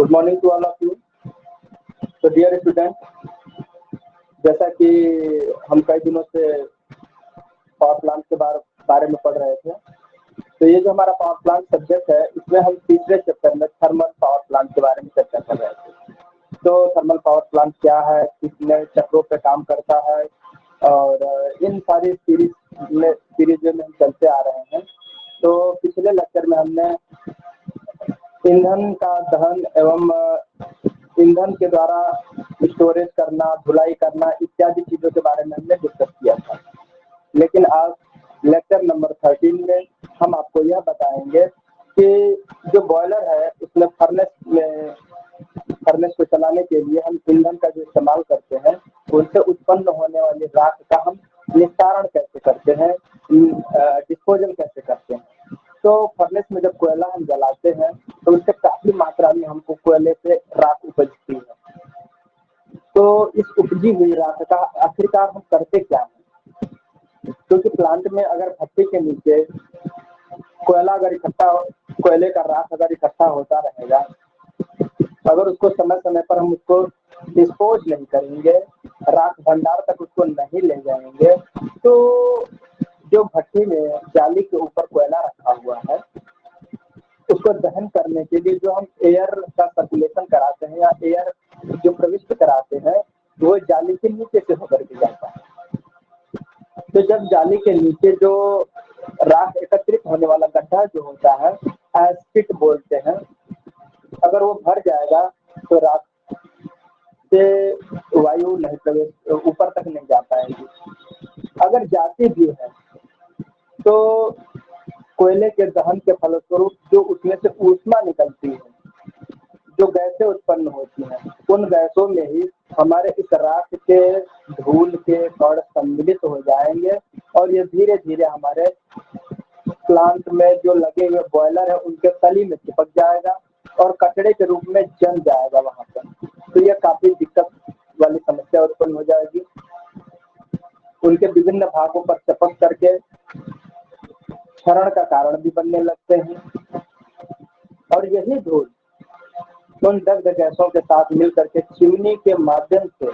Good morning to all of you. तो dear student, जैसा कि हम कई दिनों से पावर प्लांट के बारे में पढ़ रहे थे, तो ये जो हमारा पावर प्लांट सब्जेक्ट है, इसमें हम तीसरे चैप्टर में थर्मल पावर प्लांट के बारे में चर्चा कर रहे थे। तो थर्मल पावर प्लांट क्या है, कितने चक्रों पे काम करता है, और इन सारी सीरीज में हम चलते आ रहे हैं। तो पिछले लेक्चर में हमने ईंधन का दहन एवं ईंधन के द्वारा स्टोरेज करना, धुलाई करना इत्यादि चीजों के बारे में हमने डिस्कस किया था। लेकिन आज लेक्चर नंबर 13 में हम आपको यह बताएंगे कि जो बॉयलर है उसमें फर्नेस को चलाने के लिए हम ईंधन का जो इस्तेमाल करते हैं, उनसे उत्पन्न होने वाली राख का हम निस्तारण कैसे करते हैं, डिस्पोजल कैसे करते हैं। तो फर्नेस में जब कोयला हम जलाते हैं तो उससे काफी मात्रा में हमको कोयले से राख उपजती है। तो इस उपजी हुई राख का आखिरकार हम करते क्या हैं? क्योंकि प्लांट में अगर भट्टी के नीचे कोयले का राख अगर इकट्ठा होता रहेगा, अगर उसको समय समय पर हम उसको डिस्पोज नहीं करेंगे, राख भंडार तक उसको नहीं ले जाएंगे, तो जो भट्टी में जाली के ऊपर कोयला रखा हुआ है उसको दहन करने के लिए जो हम एयर का सर्कुलेशन कराते हैं या एयर जो प्रविष्ट कराते हैं, वो जाली के नीचे से होकर के जाता है। तो जब जाली के नीचे जो राख एकत्रित होने वाला गड्ढा जो होता है, एस्पिट बोलते हैं, अगर वो भर जाएगा तो राख से वायु नहीं प्रवेश ऊपर तक नहीं जा पाएगी। अगर जाती भी है तो कोयले के दहन के फलस्वरूप जो उसमें से ऊष्मा निकलती है, जो गैसें उत्पन्न होती हैं, उन गैसों में ही हमारे इस राख के धूल के कण सम्मिलित हो जाएंगे और ये धीरे धीरे हमारे प्लांट में जो लगे हुए बॉयलर है उनके तली में चिपक जाएगा और कचड़े के रूप में जम जाएगा वहां पर। तो यह काफी दिक्कत वाली समस्या उत्पन्न हो जाएगी। उनके विभिन्न भागों पर चिपक करके क्षरण का कारण भी बनने लगते हैं और यही धूल उन दग्ध गैसों के साथ मिल करके चिमनी के माध्यम से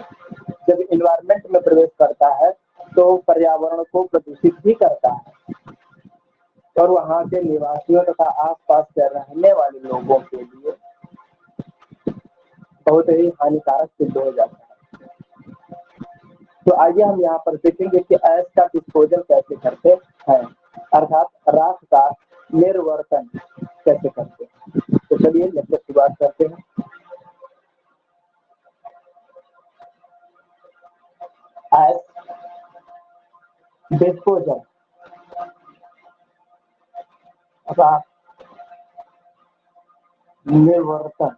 जब इन्वायरमेंट में प्रवेश करता है तो पर्यावरण को प्रदूषित भी करता है और वहां के निवासियों तथा आसपास के रहने वाले लोगों के लिए बहुत ही हानिकारक सिद्ध हो जाता है। तो आइए हम यहाँ पर देखेंगे कि ऐश का डिस्पोजल कैसे करते हैं, अर्थात राख का निर्वर्तन कैसे करते हैं। तो चलिए लेक्चर की बात करते हैं। ऐश डिस्पोजल राख निर्वर्तन,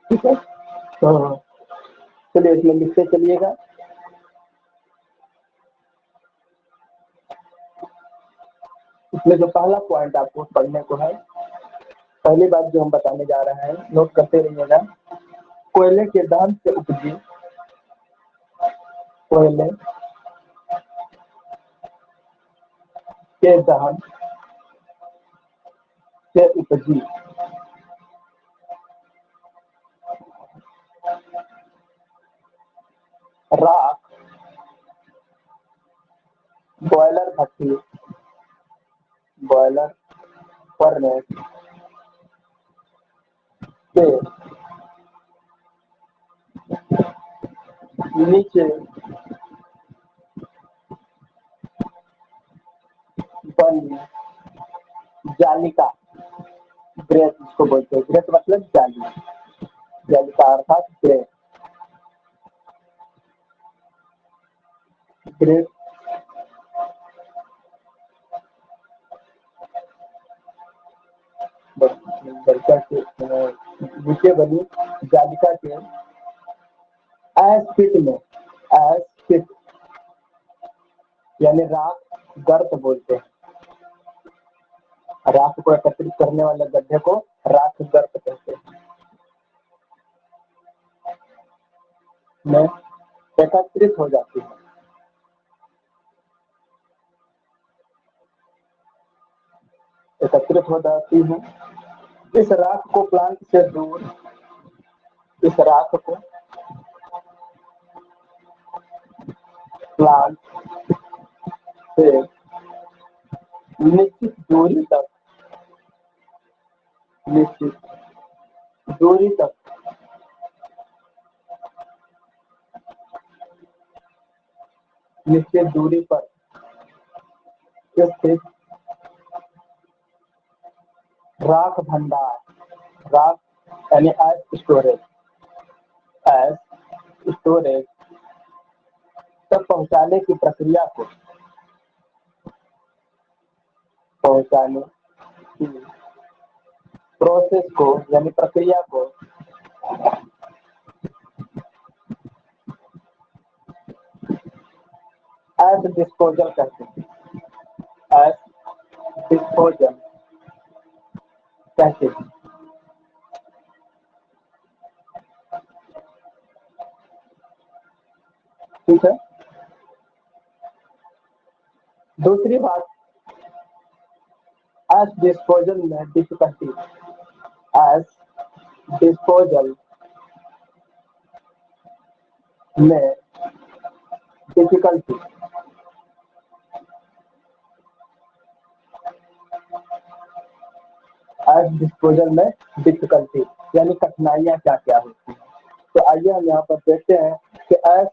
ठीक है। तो चलिए इसमें लिखते चलिएगा। इसमें जो पहला पॉइंट आपको पढ़ने को है, पहली बात जो हम बताने जा रहे हैं, नोट करते रहिएगा। कोयले के दहन से उपजी कोयले के दहन से उपजी राख बॉयलर भट्टी, बॉयलर फर्नेस के नीचे बनी जालिका, ग्रेट इसको बोलते हैं। ग्रेट मतलब जाली, जालिका अर्थात ग्रेट। ग्रेट नीचे बनी जालिका के एस्पिट में, एस्पिट यानी राख गर्त बोलते हैं। राख को एकत्रित करने वाले गड्ढे को राख गर्त कहते हैं। में एकत्रित हो जाती है। एकत्रित हो जाती हैं। इस राख को प्लांट से दूर, इस राख को प्लांट से निश्चित दूरी तक, निश्चित दूरी तक निश्चित दूरी पर स्थित राख भंडार, राख यानी एज स्टोरेज, एज स्टोरेज तक पहुंचाने की प्रक्रिया को, पहुंचाने की प्रोसेस को यानी प्रक्रिया को एज डिस्पोजल कहते हैं, एज डिस्पोजल कहते हैं। ठीक है। दूसरी बात, एज डिस्पोजल में डिफिकल्टी, एज डिस्पोजल में डिफिकल्टी, एज डिस्पोजल में डिफिकल्टी यानी कठिनाइयाँ क्या क्या होती हैं। तो आइए हम यहाँ पर देखते हैं कि एज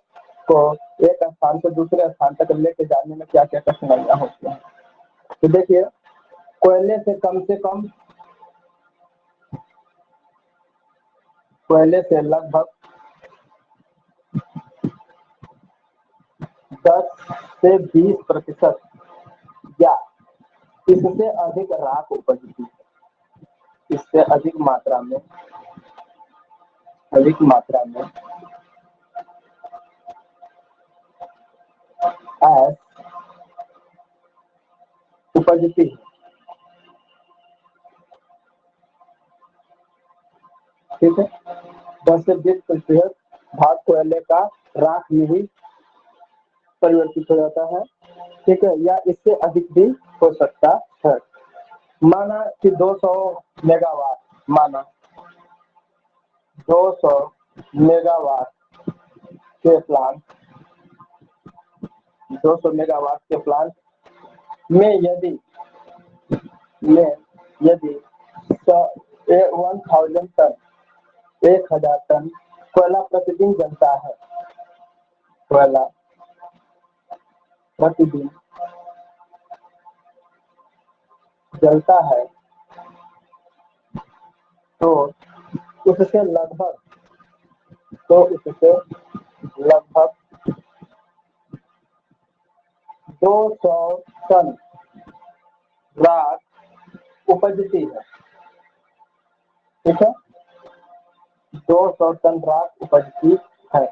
को एक स्थान से दूसरे स्थान तक लेके जाने में क्या क्या कठिनाइयाँ होती हैं। तो देखिए, कोयले से कम, कोयले से लगभग 10 से 20% या इससे अधिक राख उपजती है, इससे अधिक मात्रा में, अधिक मात्रा में एज उपजती है। ठीक है। 10 से 20% भाग कोयले का राख में ही परिवर्तित हो जाता है। ठीक है, या इससे अधिक भी हो सकता है। माना कि 200 मेगावाट, माना 200 मेगावाट के प्लांट, 200 मेगावाट के प्लांट में यदि 1000 टन, 1000 टन कोयला प्रतिदिन जलता है, कोयला प्रतिदिन जलता है, तो उससे लगभग 200 टन राख उपजती है। ठीक है, 200 टन राख उपजती है।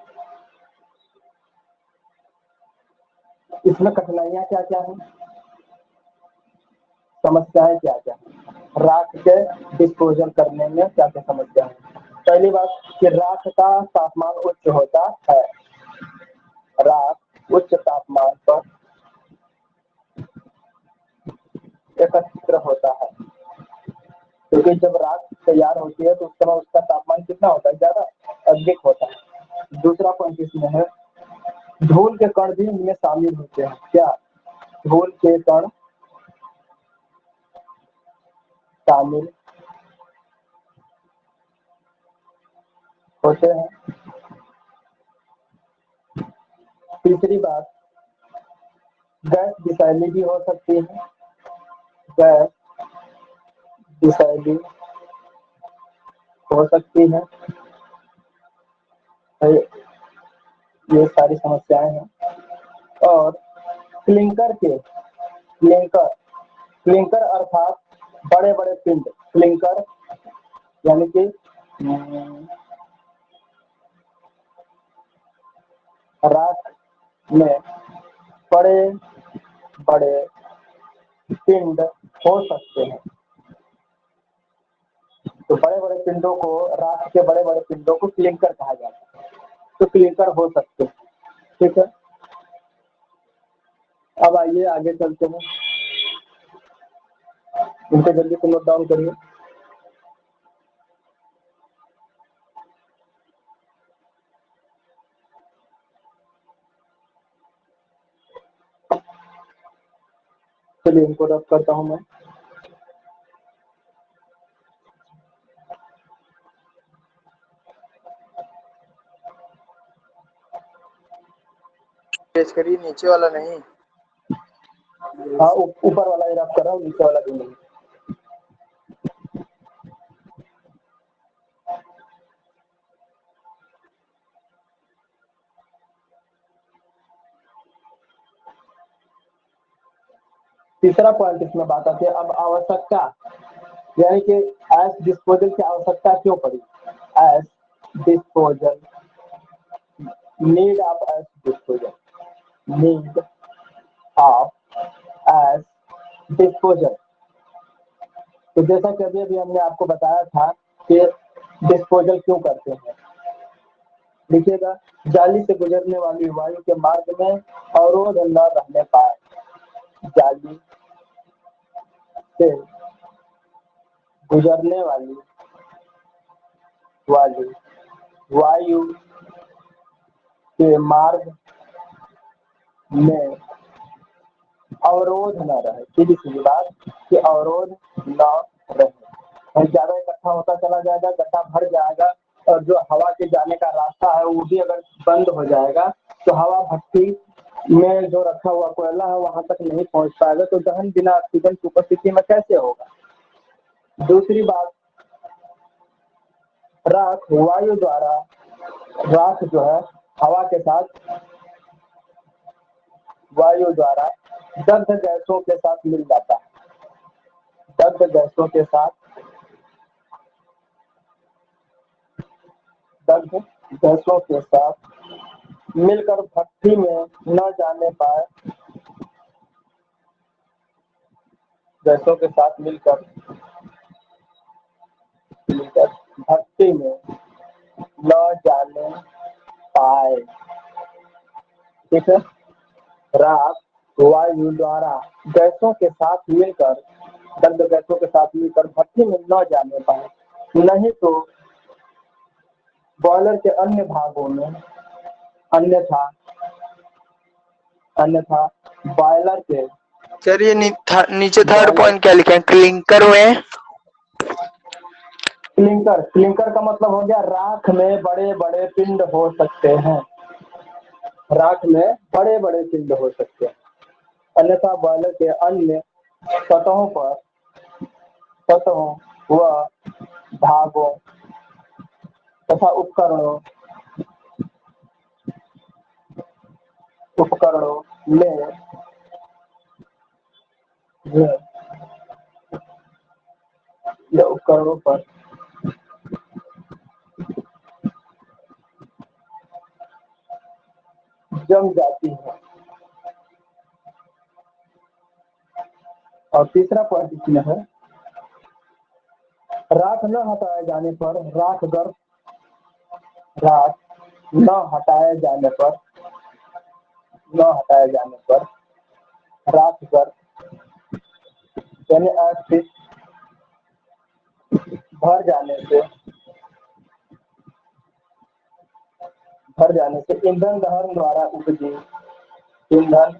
इसमें कठिनाइयाँ क्या क्या हैं, समस्याएं क्या क्या हैं, राख के डिस्पोजल करने में क्या क्या समस्या है। पहली बात कि राख का तापमान उच्च होता है, राख उच्च तापमान पर एकत्र होता है, क्योंकि जब राख तैयार होती है तो उस समय उसका तापमान कितना होता है, ज्यादा अधिक होता है। दूसरा पॉइंट इसमें है, धूल के कण भी इनमें शामिल होते हैं। क्या धूल के कण शामिल होते हैं। तीसरी बात, गैस विषैली भी हो सकती है, गैस विषैली हो सकती है। ये सारी समस्याएं हैं। और क्लिंकर के, क्लिंकर अर्थात बड़े बड़े पिंड, क्लिंकर यानी कि राख में बड़े बड़े पिंड हो सकते हैं। तो बड़े बड़े पिंडों को, राख के बड़े बड़े पिंडों को क्लिंकर कहा जाता है, तो क्लिंकर हो सकते हैं। ठीक है, अब आइए आगे चलते हैं। इनको जल्दी से नोट डाउन करिए। चलिए इनको रब करता हूँ मैं। पेश करिए, नीचे वाला नहीं। हाँ ऊपर वाला ही रब कर रहा हूँ, नीचे वाला भी नहीं। तीसरा पॉइंट इसमें बात आती है अब आवश्यकता, यानी कि एज डिस्पोजल की आवश्यकता क्यों पड़ी। Age disposal, need of age disposal, need of age disposal. तो जैसा कि अभी अभी हमने आपको बताया था कि डिस्पोजल क्यों करते हैं। देखिएगा, जाली से गुजरने वाली वायु के मार्ग में अवरोध न रहने पाए, जाली से गुजरने वाली वायु के मार्ग में अवरोध न रहे, सीधी सीधी बात कि अवरोध न रहे। ज्यादा इकट्ठा होता चला जाएगा, गड्ढा भर जाएगा और जो हवा के जाने का रास्ता है वो भी अगर बंद हो जाएगा तो हवा भट्टी में जो रखा हुआ कोयला है वहां तक नहीं पहुंच पाएगा, तो दहन बिना ऑक्सीजन की उपस्थिति में कैसे होगा। दूसरी बात, राख वायु द्वारा, राख जो है हवा के साथ वायु द्वारा दग्ध गैसों के साथ मिल जाता है, दग्ध गैसों के साथ, दग्ध गैसों के साथ मिलकर भट्टी में न जाने पाए, गैसों के साथ मिलकर भट्टी में न जाने पाए। ठीक है, राख वायु द्वारा गैसों के साथ मिलकर, दग्ध गैसों के साथ मिलकर भट्टी में न जाने पाए, नहीं तो बॉयलर के अन्य भागों में, अन्यथा बॉयलर के, चलिए नीचे थर्ड पॉइंट क्या लिखा है, क्लिंकर में। क्लिंकर का मतलब हो गया राख में बड़े बड़े पिंड हो सकते हैं, राख में बड़े बड़े पिंड हो सकते हैं, अन्यथा बॉयलर के अन्य सतहों व भागों तथा उपकरणों में या उपकरणों पर जम जाती है। और तीसरा पॉइंट इसमें है, राख न हटाए जाने पर राख न हटाए जाने पर राख गर्भ यानी अस्थित भर जाने से ईंधन दहन द्वारा उपजी, ईंधन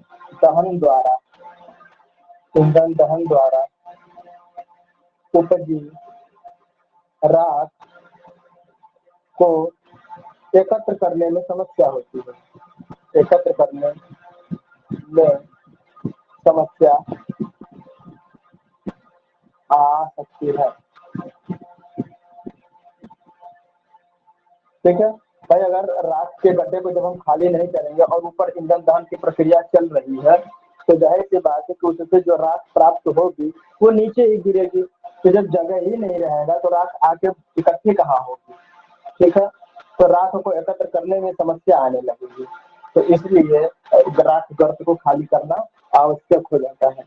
दहन द्वारा उपजी राख को एकत्र करने में समस्या होती है, एकत्र करने में समस्या आ सकती है। ठीक है भाई, अगर राख के गड्ढे को जब हम खाली नहीं करेंगे और ऊपर ईंधन दहन की प्रक्रिया चल रही है तो जाहिर सी बात है कि उससे जो राख प्राप्त होगी वो नीचे ही गिरेगी, तो जब जगह ही नहीं रहेगा तो राख आके इकट्ठी कहाँ होगी। ठीक है, तो राख को एकत्र करने में समस्या आने लगेगी, तो इसलिए राख गर्त को खाली करना आवश्यक हो जाता है।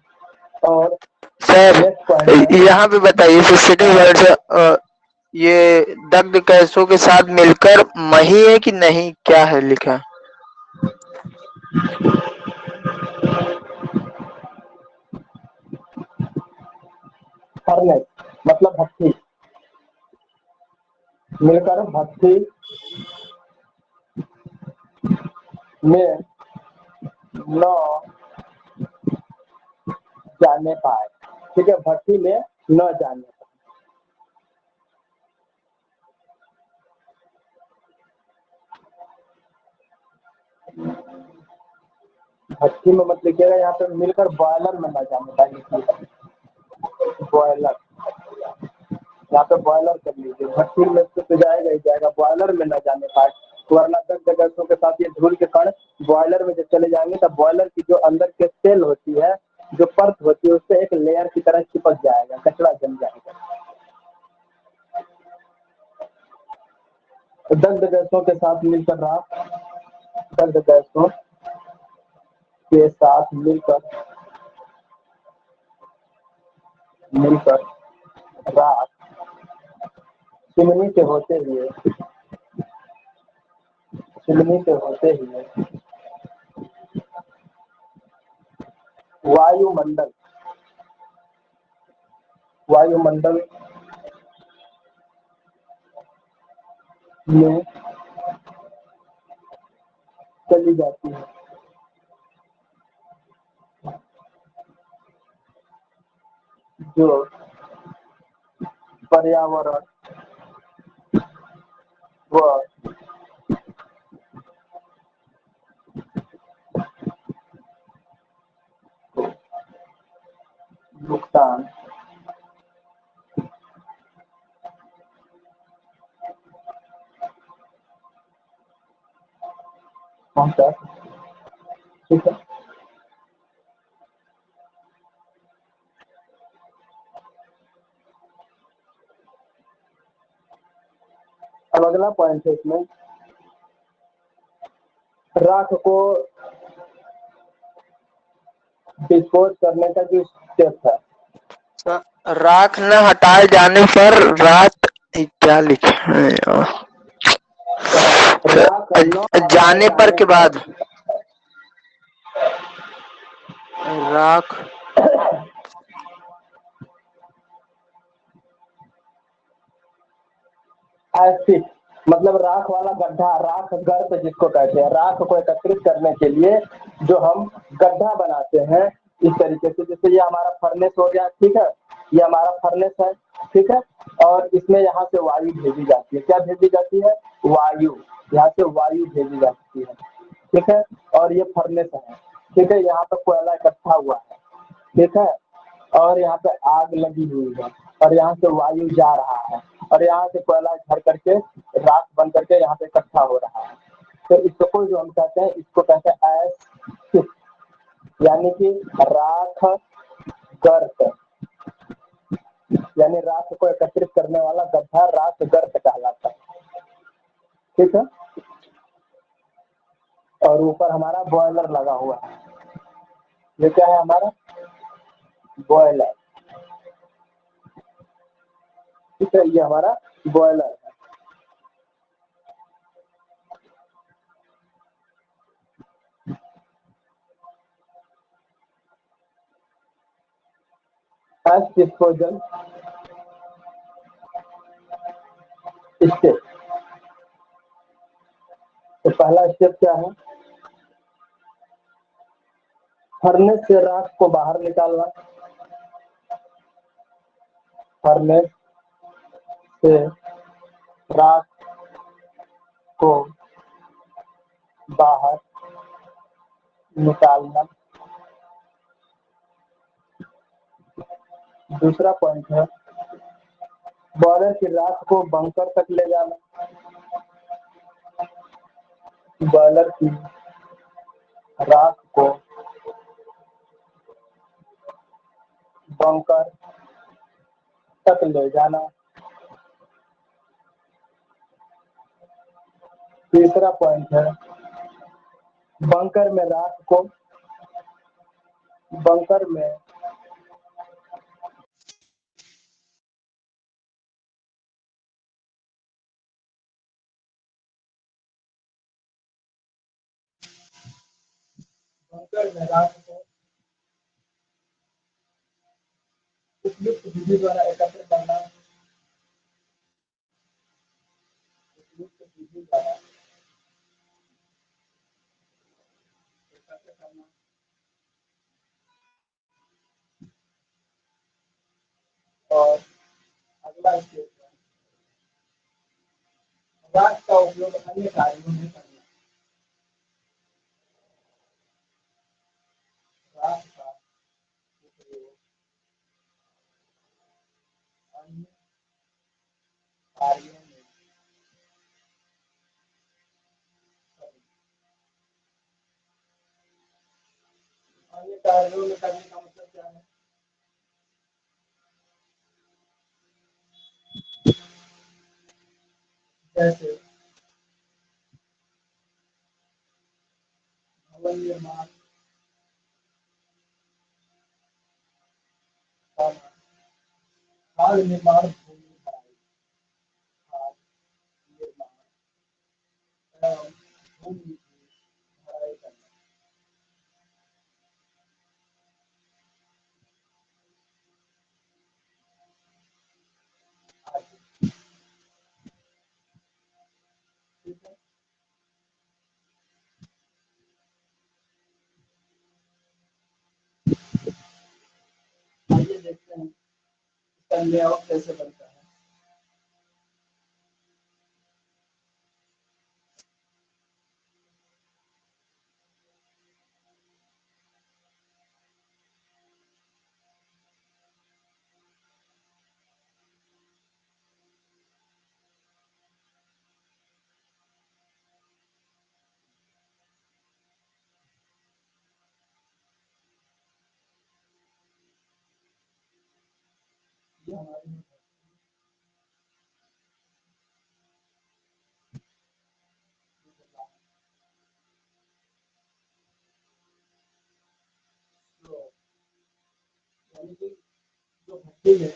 और सर यहाँ पे बताइए, सेकंड वर्ड ये दग्ध गैसों के साथ मिलकर मही है कि नहीं, क्या है लिखा। फर्नेस मतलब भट्ठी, मिलकर भट्ठी में न जाने पाए। ठीक है, भट्ठी में न जाने पाए। भट्ठी में मत लिखिएगा, यहाँ पे मिलकर बॉयलर में न जाने पाए लिखिएगा, बॉयलर। यहाँ पे बॉयलर कर लीजिए, भट्टी में तो जाएगा ही जाएगा, बॉयलर में न जाने पाए, वरना 10 गैसों के साथ ये धूल के कण बॉयलर में जब चले जाएंगे तब बॉयलर की जो अंदर के सेल होती है, जो परत होती है, उससे एक लेयर की तरह चिपक जाएगा, कचरा जम जाएगा। तो 10 गैसों के साथ मिलकर राख, 10 गैसों के साथ मिलकर राख चिमनी से होते हुए वायुमंडल में चली जाती है। जो पर्यावरण व नुकसान पहुंचा। ठीक है, अब अगला पॉइंट है इसमें, राख को डिस्पोज करने का जो स्टेप है। राख न हटाए जाने पर रात क्या लिखा है जाने पर के बाद राख एसिड मतलब राख वाला गड्ढा, राख गर्त जिसको कहते हैं, राख को एकत्रित करने के लिए जो हम गड्ढा बनाते हैं इस तरीके से, जैसे ये हमारा फर्नेस हो गया। ठीक है, ये हमारा फर्नेस है। ठीक है, और इसमें यहाँ से वायु भेजी जाती है। क्या भेजी जाती है? वायु, यहाँ से वायु भेजी जाती है। ठीक है, और ये फर्नेस है। ठीक है, यहाँ पे कोयला इकट्ठा हुआ है। ठीक है, और यहाँ पे आग लगी हुई है, और यहाँ से वायु जा रहा है, और यहाँ से कोयला झड़ करके राख बन करके यहाँ पे इकट्ठा हो रहा है। तो इसको जो हम कहते हैं, इसको कहते हैं एसिड, यानी कि राख गर्त, यानी राख को एकत्रित करने वाला गड्ढा राख गर्त कहलाता है। ठीक है, और ऊपर हमारा बॉयलर लगा हुआ है। ये क्या है? हमारा बॉयलर। ठीक है, ये हमारा बॉयलर है। S disposal step. तो पहला स्टेप क्या है? फर्नेस से राख को बाहर निकालना, फर्नेस से राख को बाहर निकालना। दूसरा पॉइंट है बॉयलर की राख को बंकर तक ले जाना, बॉयलर की राख को बंकर तक ले जाना। तीसरा पॉइंट है बंकर में राख को, बंकर में राख को उपयुक्त विधि द्वारा एकत्र करना, उपयुक्त विधि द्वारा एकत्र करना और अगला स्टेप है राख का उपयोग अन्य कार्यों में करना। राख का उपयोग अन्य कार्यों में करना। अन्य कार्यों में करने का मतलब क्या है? जैसे भवन निर्माण, खाद निर्माण, भूमि भराई, खाद निर्माण एवं भूमि की भराई करना। ठीक है, आइए देखते हैं इसका लेआउट कैसे बनता है। ये हमारी यानी कि जो भट्टी है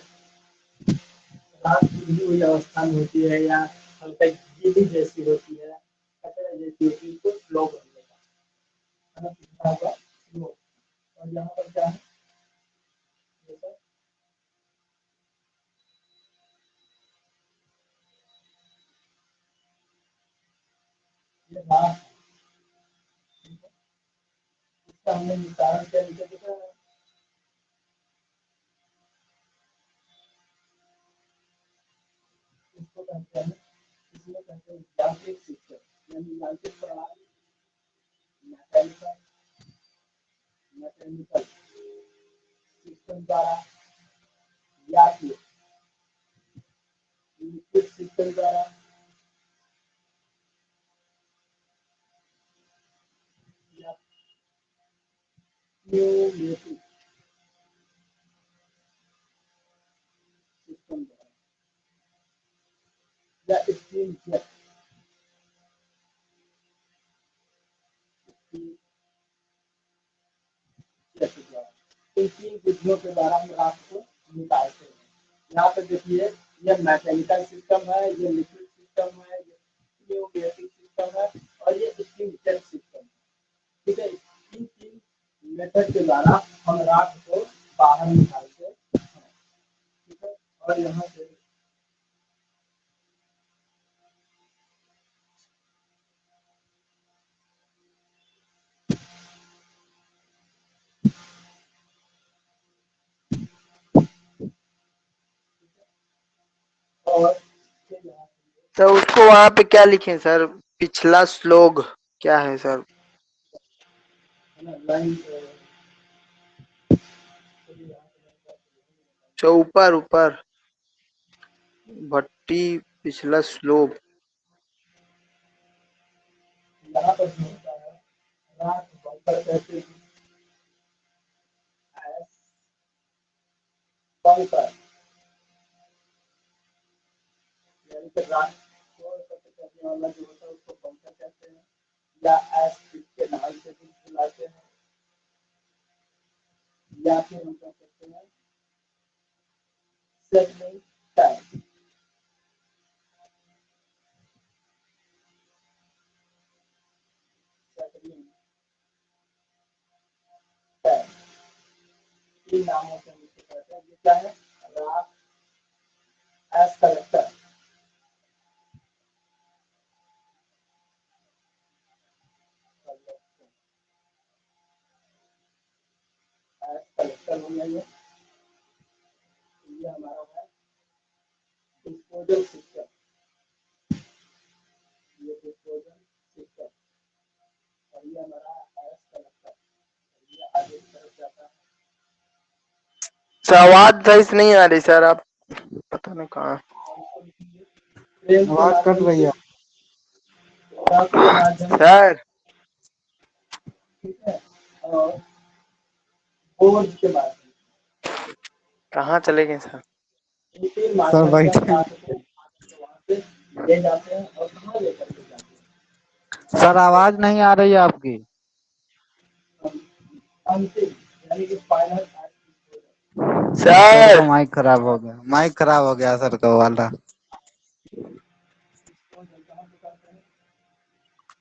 राख की गिरी हुई अवस्था में होती है या हल्का गीली जैसी होती है, कचरा जैसी होती है, तो स्लो बनने का है ना, कितना होगा स्लो। और यहाँ पर क्या है, जैसा ये राख, इसका हमने निस्तारण किया, नीचे दिख रहा है, इसको कहते हैं, इसमें कहते हैं यांत्रिक शिक्षण, यानी यांत्रिक प्रणाली, मैकेनिकल मैकेनिकल सिस्टम द्वारा या फिर लिक्विड सिस्टम द्वारा या न्यूमेटिक सिस्टम द्वारा या स्टीम जेट, स्टीम जेट द्वारा, इन तीन विधियों के द्वारा हम राख को निकालते हैं। यहाँ पे देखिए ये मैकेनिकल सिस्टम है, ये लिक्विड सिस्टम है, ये न्यूमेटिक सिस्टम है और ये स्टीम जेट सिस्टम है। ठीक है, इन तीन मेथड के द्वारा हम राख को बाहर निकालते हैं। ठीक है, और यहाँ से और तो उसको वहां पे क्या लिखे सर, पिछला श्लोक क्या है सर? लाइन जो ऊपर ऊपर भट्टी पिछला श्लोक, यहाँ पर जो होता है राख बंकर कहते हैं, एस बंकर यानी कि राख को एकत्र करने वाला जो होता है उसको बंकर कहते हैं, या एस के नाम से भी बुलाते हैं, या फिर हम कह सकते हैं सेटलिंग टाइम, सेटलिंग टाइम, इन नामों से हम इसे कहते हैं। क्या है? राख एज कलेक्टर। एज कलेक्टर हो गया ये हमारा है डिस्पोजल सिस्टम। ये डिस्पोजल सिस्टम और ये हमारा एज कलेक्टर। ये आगे की तरफ जाता है। सर आवाज सही से नहीं आ रही सर, आप पता नहीं कहाँ। ट्रेन के आवाज कट माध्यम रही से है। ट्रक के माध्यम से, सर ठीक है, और बोझ के माध्यम कहाँ चले गए सर? से, इनके सर माध्यम से हम बैठे। राख को वहां से ले जाते हैं और कहाँ लेकर के जाते हैं? सर आवाज नहीं आ रही है आपकी। अंतिम यानी कि फाइनल। सर सर का माइक खराब हो गया, माइक खराब हो गया सर का वाला।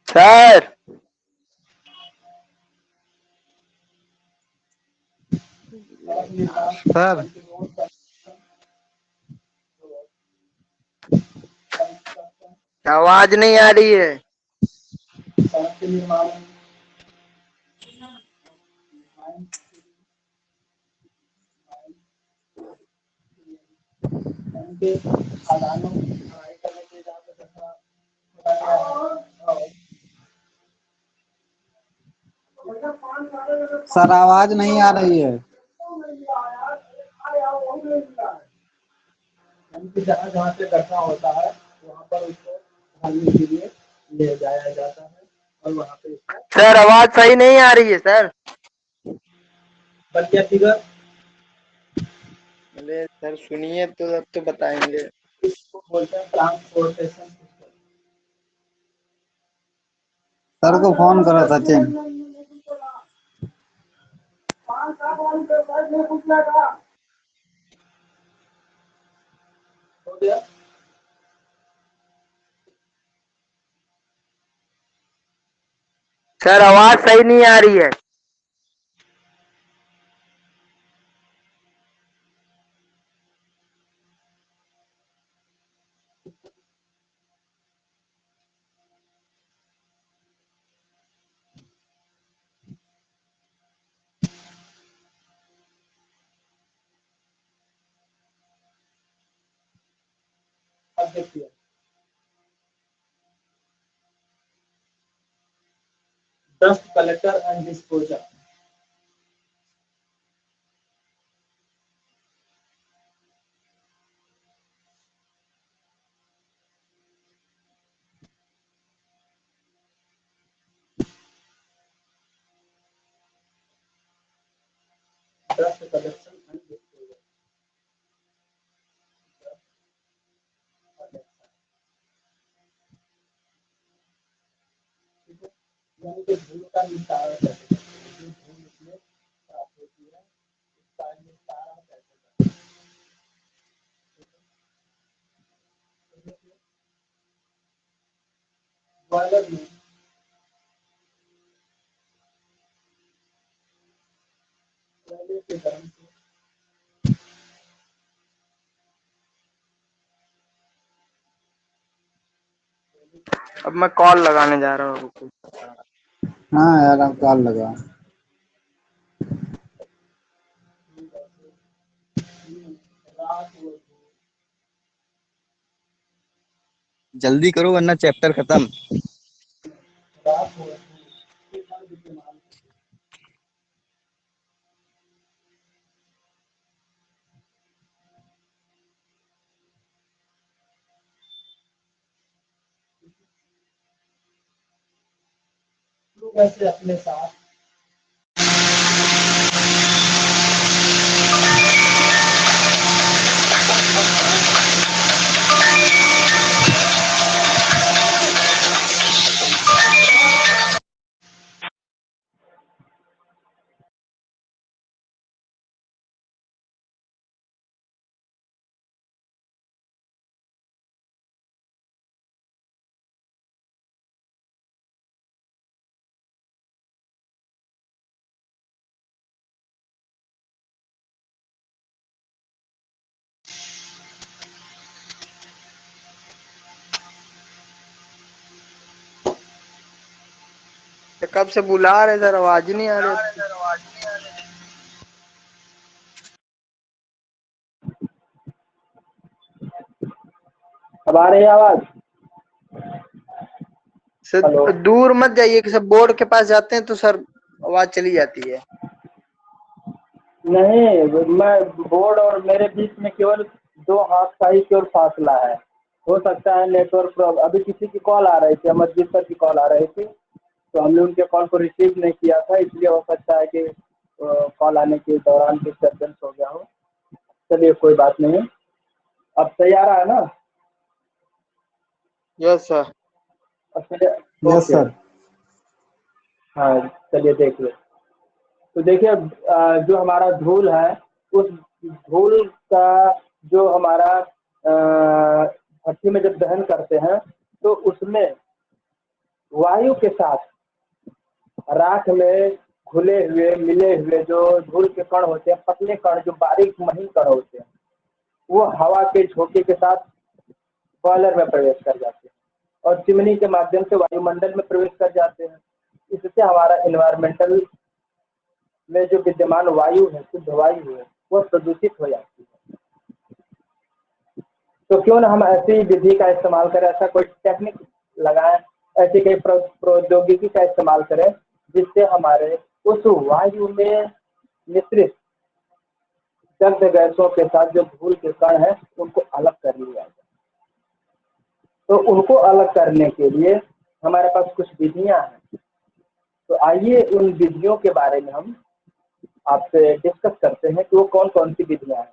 सर सर आवाज नहीं आ रही है। सड़क के निर्माण के खदानों की खुदाई करने के लिए जहाँ पे गड्ढा खोदा गया है, सर आवाज नहीं आ रही है। यानी कि जहाँ जहाँ से गड्ढा होता है वहाँ पर उसको भरने के लिए ले जाया जाता है और वहाँ पे इसको सर आवाज सही नहीं आ रही है सर। बन गया फिगर। अरे सर सुनिए तो अब तो बताएंगे। इसको बोलते हैं ट्रांसपोर्टेशन सिस्टम। सर को फोन करो सचिन। हो गया। सर आवाज सही नहीं आ रही है। अब देखिए dust collector and disposal. Dust collection and disposal. ठीक है, यानी कि धूल का निस्तारण कैसे करते हैं, जो धूल इसमें प्राप्त होती है उसका निस्तारण कैसे करते हैं। तो देखिए बॉयलर में पहले के गर्म से अब मैं कॉल लगाने जा रहा हूँ। हाँ यार अब कॉल लगा। रात हुए जल्दी करो वरना चैप्टर खत्म। रात हुए के साथ इस्तेमाल कैसे अपने साथ तो कब से बुला रहे सर, आवाज ही नहीं आ रही। अब आ रही है आवाज? हेलो। सर दूर मत जाइए कि सब बोर्ड के पास जाते हैं तो सर आवाज चली जाती है। नहीं, मैं बोर्ड और मेरे बीच में केवल 2 हाथ का ही केवल फासला है। हो सकता है नेटवर्क प्रॉब्लम। अभी किसी की कॉल आ रही थी, अमरजीत सर की कॉल आ रही थी, तो हमने उनके कॉल को रिसीव नहीं किया था, इसलिए हो सकता है कि कॉल आने के दौरान डिस्टर्बेंस हो गया हो। चलिए कोई बात नहीं, अब सही आ रहा है ना? Yes sir. अब चलिए। Yes okay. सर। हाँ, चलिए देखिए। तो देखिए, जो हमारा धूल है, उस धूल का जो हमारा भट्टी में जब दहन करते हैं तो उसमें वायु के साथ राख में घुले हुए मिले हुए जो धूल के कण होते हैं, पतले कण जो बारीक महीन कण होते हैं, वो हवा के झोंके के साथ बॉयलर में प्रवेश कर जाते हैं और चिमनी के माध्यम से वायुमंडल में प्रवेश कर जाते हैं। इससे हमारा इन्वायरमेंटल में जो विद्यमान वायु है, शुद्ध वायु है, वो प्रदूषित हो जाती है। तो क्यों ना हम ऐसी विधि का इस्तेमाल करें, ऐसा कोई टेक्निक लगाएं, ऐसी कई प्रौद्योगिकी का इस्तेमाल करें जिससे हमारे उस वायु में मिश्रित दग्ध गैसों के साथ जो धूल के कण हैं उनको अलग कर लिया जाए। तो उनको अलग करने के लिए हमारे पास कुछ विधियां हैं। तो आइए उन विधियों के बारे में हम आपसे डिस्कस करते हैं कि वो कौन कौन सी विधियां हैं।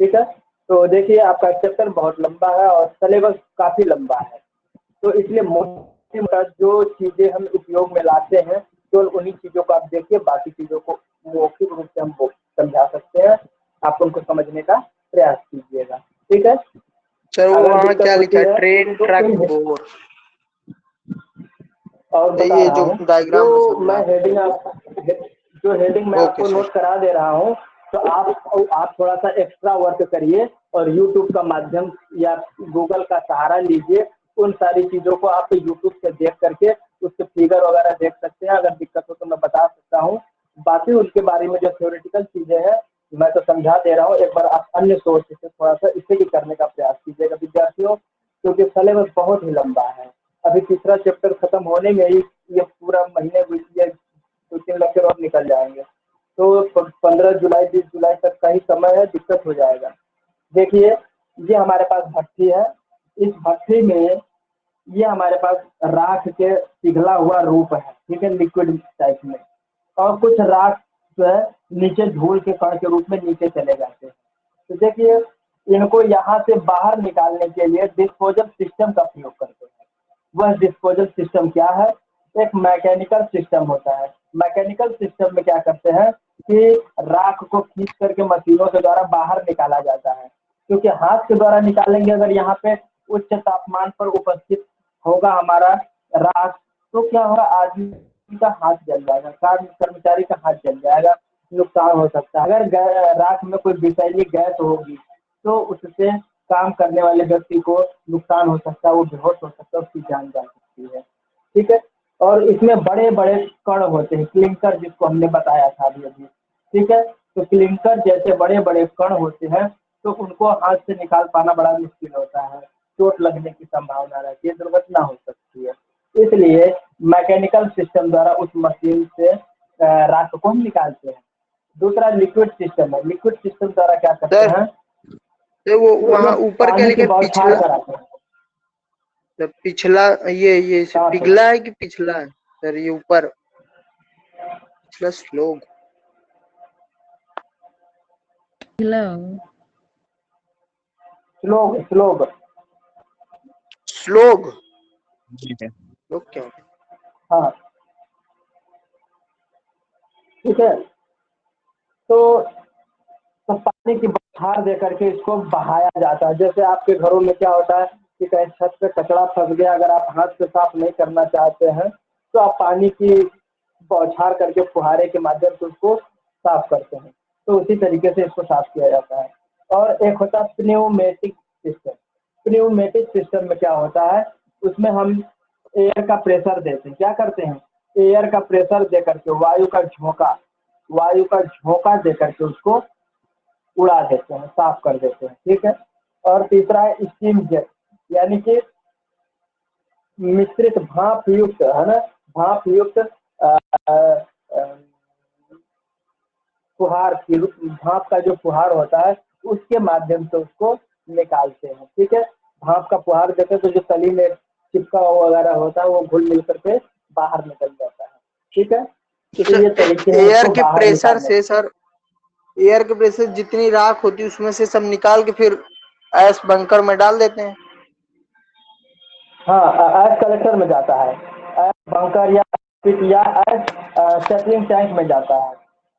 ठीक है, तो देखिए आपका चैप्टर बहुत लंबा है और सिलेबस काफ़ी लंबा है, तो इसलिए मोटी जो चीज़ें हम उपयोग में लाते हैं केवल उन्हीं चीज़ों को आप देखिए, बाकी चीज़ों को मौखिक रूप से हम समझा सकते हैं, आप उनको समझने का प्रयास कीजिएगा। ठीक है, सर वो अगर वहाँ दिक्कत क्या लिखा होती है, है ट्रेन तो ट्रक बोर, और बता ये रहा जो हूँ, डायग्राम में जो समझा मैं रहे हेडिंग जो हेडिंग मैं हैं। ओके आपको सर। नोट करा दे रहा हूँ, तो आप थोड़ा सा एक्स्ट्रा वर्क करिए और यूट्यूब का माध्यम या गूगल का सहारा लीजिए। उन सारी चीज़ों को आप यूट्यूब से देख करके उसके फिगर वगैरह देख सकते हैं। अगर दिक्कत हो तो मैं बता सकता हूँ, बाकी उनके बारे में जो थ्योरेटिकल चीज़ें हैं मैं तो समझा दे रहा हूँ। एक बार आप अन्य सोर्स से थोड़ा सा इसे भी करने का प्रयास कीजिएगा विद्यार्थियों, क्योंकि सिलेबस बहुत ही लंबा है। अभी तीसरा चैप्टर खत्म होने में ही ये पूरा महीने ये 2-3 लेक्चर और निकल जाएंगे, तो 15 जुलाई 20 जुलाई तक का ही समय है, दिक्कत हो जाएगा। देखिए, ये हमारे पास भट्टी है, इस भट्टी में ये हमारे पास राख के पिघला हुआ रूप है, ठीक है, लिक्विड टाइप में, और कुछ राख जो है नीचे धूल के कण के रूप में नीचे चले जाते हैं। तो देखिए, इनको यहाँ से बाहर निकालने के लिए डिस्पोजल सिस्टम का प्रयोग करते हैं। वह डिस्पोजल सिस्टम क्या है? एक मैकेनिकल सिस्टम होता है। मैकेनिकल सिस्टम में क्या करते हैं कि राख को खींच करके मशीनों के द्वारा बाहर निकाला जाता है, क्योंकि हाथ के द्वारा निकालेंगे अगर यहाँ पे उच्च तापमान पर उपस्थित होगा हमारा राख, तो क्या होगा, आदमी का हाथ जल जाएगा, कर्मचारी का हाथ जल जाएगा, नुकसान हो सकता है। अगर राख में कोई विषैली गैस होगी तो उससे काम करने वाले व्यक्ति को नुकसान हो सकता है, वो बेहोश हो सकता है, उसकी जान जा सकती है। ठीक है, और इसमें बड़े बड़े कण होते हैं, क्लिंकर जिसको हमने बताया था अभी अभी। ठीक है, तो क्लिंकर जैसे बड़े बड़े कण होते हैं, तो उनको हाथ से निकाल पाना बड़ा मुश्किल होता है, चोट लगने की संभावना रहती है, दुर्घटना हो सकती है। इसलिए मैकेनिकल सिस्टम द्वारा उस मशीन से राख को हम निकालते हैं। दूसरा लिक्विड सिस्टम है। लिक्विड सिस्टम द्वारा क्या करते सर हैं, तो वो वहाँ उसमें ऊपर क्या पानी की लिखा है, बौछार पिछला? कराते हैं। सर पिछला, ये हाँ सर। पिघला है कि पिछला है सर? ये ऊपर पिछला श्लोक, Hello. Slog slog. श्लोक, ठीक है। श्लोक क्या होता हाँ, ठीक है, तो पानी की बौछार दे करके इसको बहाया जाता है। जैसे आपके घरों में क्या होता है कि कहीं छत पे कचरा फंस गया, अगर आप हाथ से साफ नहीं करना चाहते हैं तो आप पानी की बौछार करके फुहारे के माध्यम से उसको साफ करते हैं, तो उसी तरीके से इसको साफ किया जाता है। और एक होता है प्न्यूमेटिक सिस्टम। प्न्यूमेटिक सिस्टम में क्या होता है, उसमें हम एयर का प्रेशर देते हैं। क्या करते हैं, एयर का प्रेशर दे करके, वायु का झोंका दे करके उसको उड़ा देते हैं, साफ कर देते हैं। ठीक है। और तीसरा है स्टीम जेट, यानी कि मिश्रित भाप युक्त, है ना, भाप युक्त फुहार, भाप का जो फुहार होता है उसके माध्यम से उसको निकालते हैं। ठीक है। भाप का फुहार देते तो जो तली में चिपका वगैरह होता है वो घुल मिल करके बाहर निकल जाता है। ठीक है। तो तो ये तरीके हैं एयर उसको के बाहर प्रेशर निकालने से सर, एयर के प्रेशर जितनी राख होती है उसमें से सब निकाल के फिर ऐस बंकर में डाल देते हैं। हाँ, एस कलेक्टर में जाता है, एस बंकर या पिट या एस सेटलिंग टैंक में जाता है।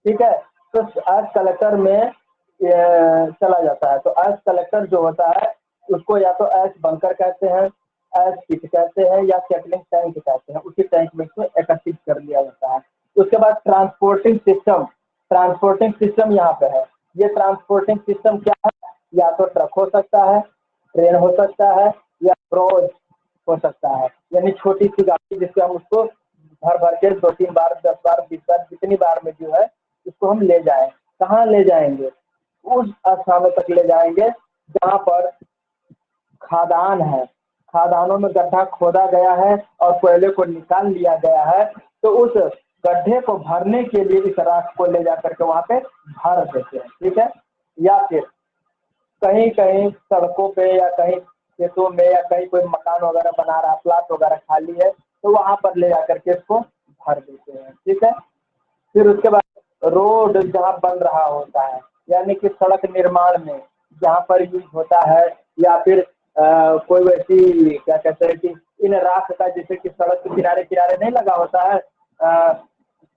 ठीक है। तो एस कलेक्टर में चला जाता है। तो एस कलेक्टर जो होता है उसको या तो एस बंकर कहते हैं, एस पिट कहते हैं, या सेटलिंग टैंक कहते हैं। उसी टैंक में इसको एकत्रित कर लिया जाता है। उसके बाद ट्रांसपोर्टिंग सिस्टम यहाँ पे है। ये ट्रांसपोर्टिंग सिस्टम क्या है? या तो ट्रक हो सकता है, ट्रेन हो सकता है, या ब्रोज हो सकता है, यानी छोटी सी गाड़ी जिससे हम उसको भर भर के 2-3 बार, 10 बार, 20 बार, जितनी बार में जो है उसको हम ले जाएं। कहाँ ले जाएंगे? उस स्थानों तक ले जाएंगे जहाँ पर खादान है, खादानों में गड्ढा खोदा गया है और कोयले को निकाल लिया गया है। तो उस गड्ढे को भरने के लिए इस राख को ले जाकर के वहाँ पे भर देते हैं। ठीक है। या फिर कहीं कहीं सड़कों पे या कहीं खेतों में या कहीं कोई मकान वगैरह बना रहा, प्लाट वगैरह खाली है, तो वहां पर ले जाकर के इसको भर देते हैं। ठीक है। फिर उसके बाद रोड जहाँ बन रहा होता है, यानी कि सड़क निर्माण में जहाँ पर यूज होता है, या फिर कोई वैसी क्या कहते हैं कि इन राख का, जैसे कि सड़क के किनारे किनारे नहीं लगा होता है,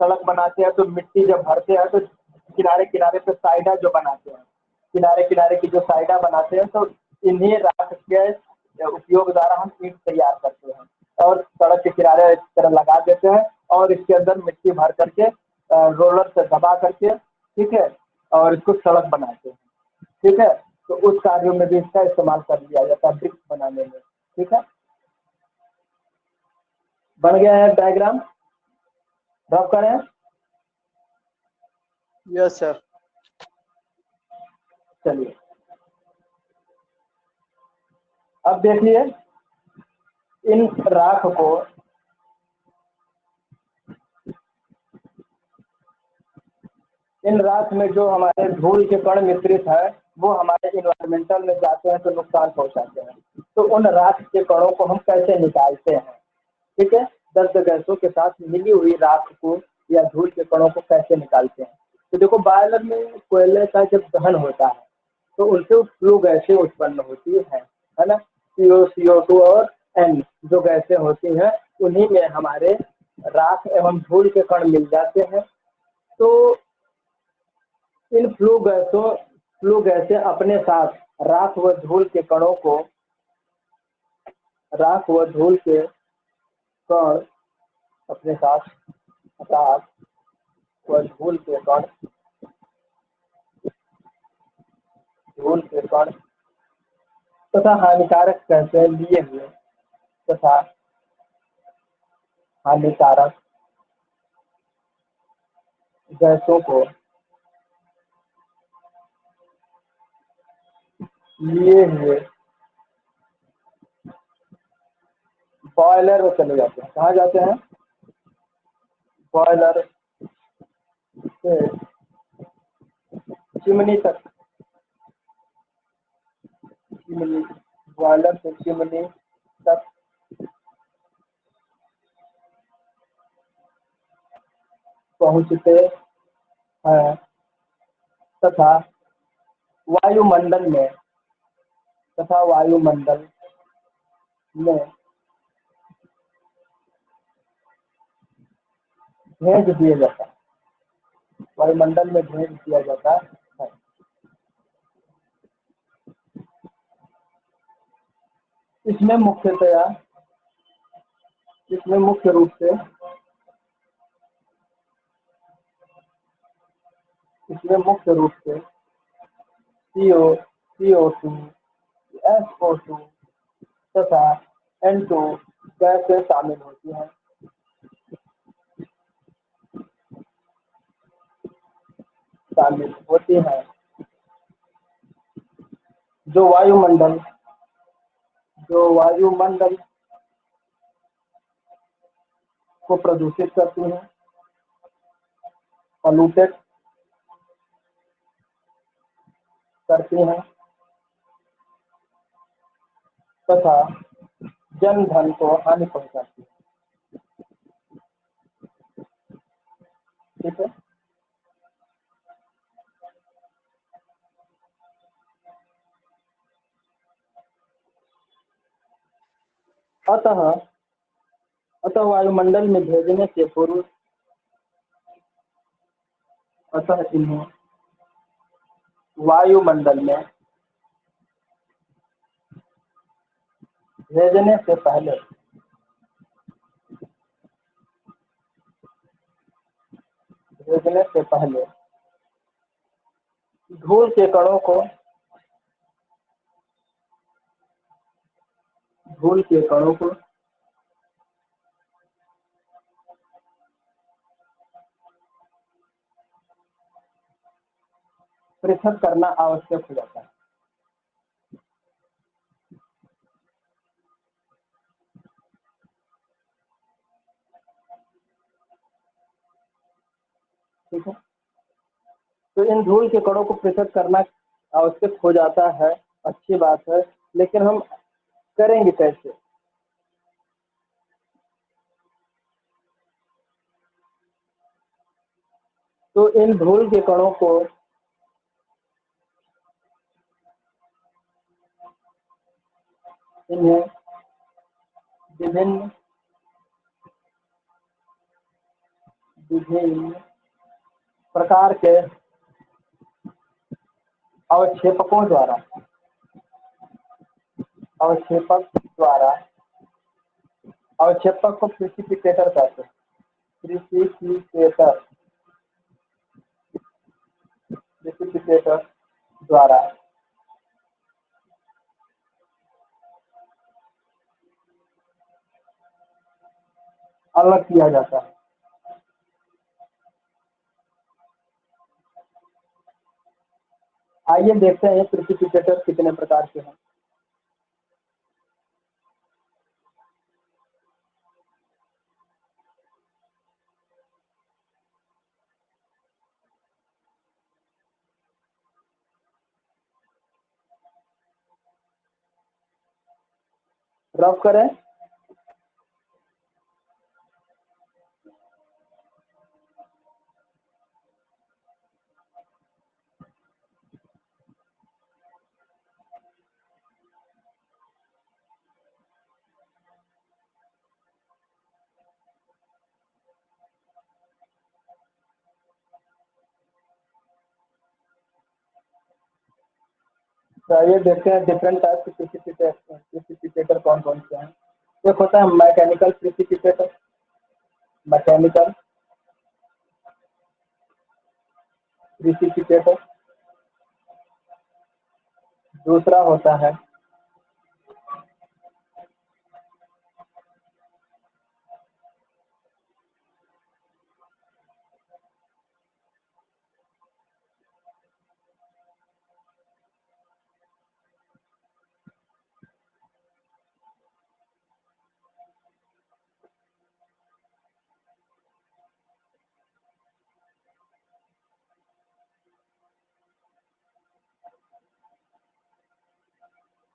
सड़क बनाते हैं तो मिट्टी जब भरते हैं तो किनारे किनारे पे साइडा जो बनाते हैं, किनारे किनारे की जो साइडा बनाते हैं, तो इन्हीं राख के उपयोग द्वारा हम ईंट तैयार करते हैं और सड़क के किनारे इस तरह लगा देते हैं और इसके अंदर मिट्टी भर करके रोलर से दबा करके, ठीक है, और इसको सड़क बनाते हैं। ठीक है। तो उस कार्यों में भी इसका इस्तेमाल कर लिया जाता है, ब्रिक्स बनाने में। ठीक है। बन गया है डायग्राम, ड्रॉ करें। Yes sir. चलिए अब देखिए इन राख को इन राख में जो हमारे धूल के कण मिश्रित है वो हमारे इन्वायरमेंटल में जाते हैं तो नुकसान पहुंचाते हैं। तो उन राख के कणों को हम कैसे निकालते हैं? ठीक है। दग्ध गैसों के साथ मिली हुई राख को या धूल के कणों को कैसे निकालते हैं? तो देखो, बॉयलर में कोयले का जब दहन होता है तो उनसे फ्लू गैसें उत्पन्न होती है ना। CO2 और N जो गैसें होती हैं उन्हीं में हमारे राख एवं धूल के कण मिल जाते हैं। तो इन फ्लू गैसें अपने साथ राख व धूल के कणों को, राख व धूल के कण अपने साथ, राख व धूल के कण, धूल के कण तथा हानिकारक गैसें लिए हुए तथा हानिकारक गैसों को लिए हुए बॉयलर में चले जाते हैं। कहाँ जाते हैं? बॉयलर से चिमनी तक, चिमनी, बॉयलर से चिमनी तक पहुंचते हैं तथा वायुमंडल में में भेज दिया जाता है, वायुमंडल में भेज दिया जाता है। इसमें मुख्यतया, इसमें मुख्य रूप से CO2, SO2 तथा N2 गैसें शामिल होती हैं। शामिल होती हैं। जो वायुमंडल को प्रदूषित करती हैं, पॉल्यूटेड करती हैं तथा जन धन को हानि पहुंचाती है। ठीक है। अतः वायुमंडल में भेजने से पूर्व इन्हें वायुमंडल में भेजने से पहले धूल के कणों को पृथक करना आवश्यक हो जाता है। ठीक है। तो इन धूल के कणों को पृथक करना आवश्यक हो जाता है, अच्छी बात है, लेकिन हम करेंगे कैसे? तो इन धूल के कणों को इन्हें विभिन्न प्रकार के अवक्षेपकों द्वारा अवक्षेपक को प्रिसिपिटेटर कहते हैं। प्रिसिपिटेटर द्वारा अलग किया जाता है। आइए देखते हैं प्रिसिपिटेटर कितने प्रकार के हैं। रफ करें। तो आइए देखते हैं डिफरेंट टाइप के प्रिसिपिटेटर कौन कौन से हैं। एक होता है मैकेनिकल प्रिसिपिटेटर, दूसरा होता है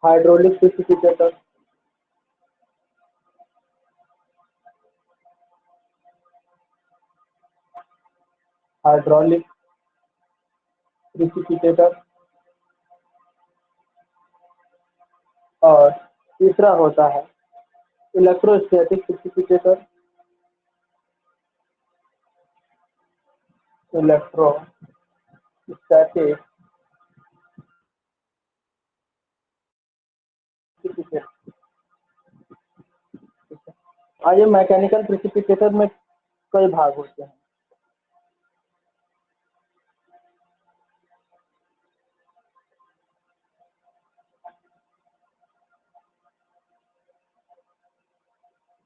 हाइड्रोलिक प्रिसिपिटेटर, और तीसरा होता है इलेक्ट्रोस्टैटिक प्रिसिपिटेटर। आइए मैकेनिकल प्रिसिपिटेटर में कई भाग होते हैं।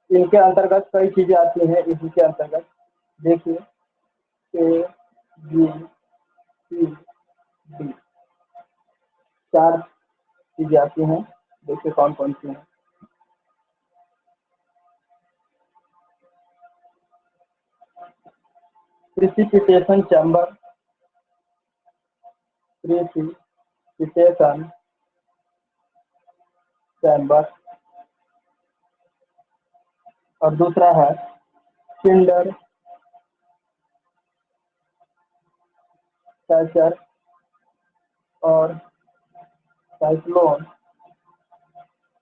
इनके अंतर्गत कई चीजें आती हैं। इसी के अंतर्गत देखिए A, B, सी डी, 4 चीजें आती हैं। देखिए कौन कौन सी हैं। प्रिसिपिटेशन चैम्बर, प्रिसिपिटेशन चैम्बर, और दूसरा है सिंडर कैचर और साइक्लोन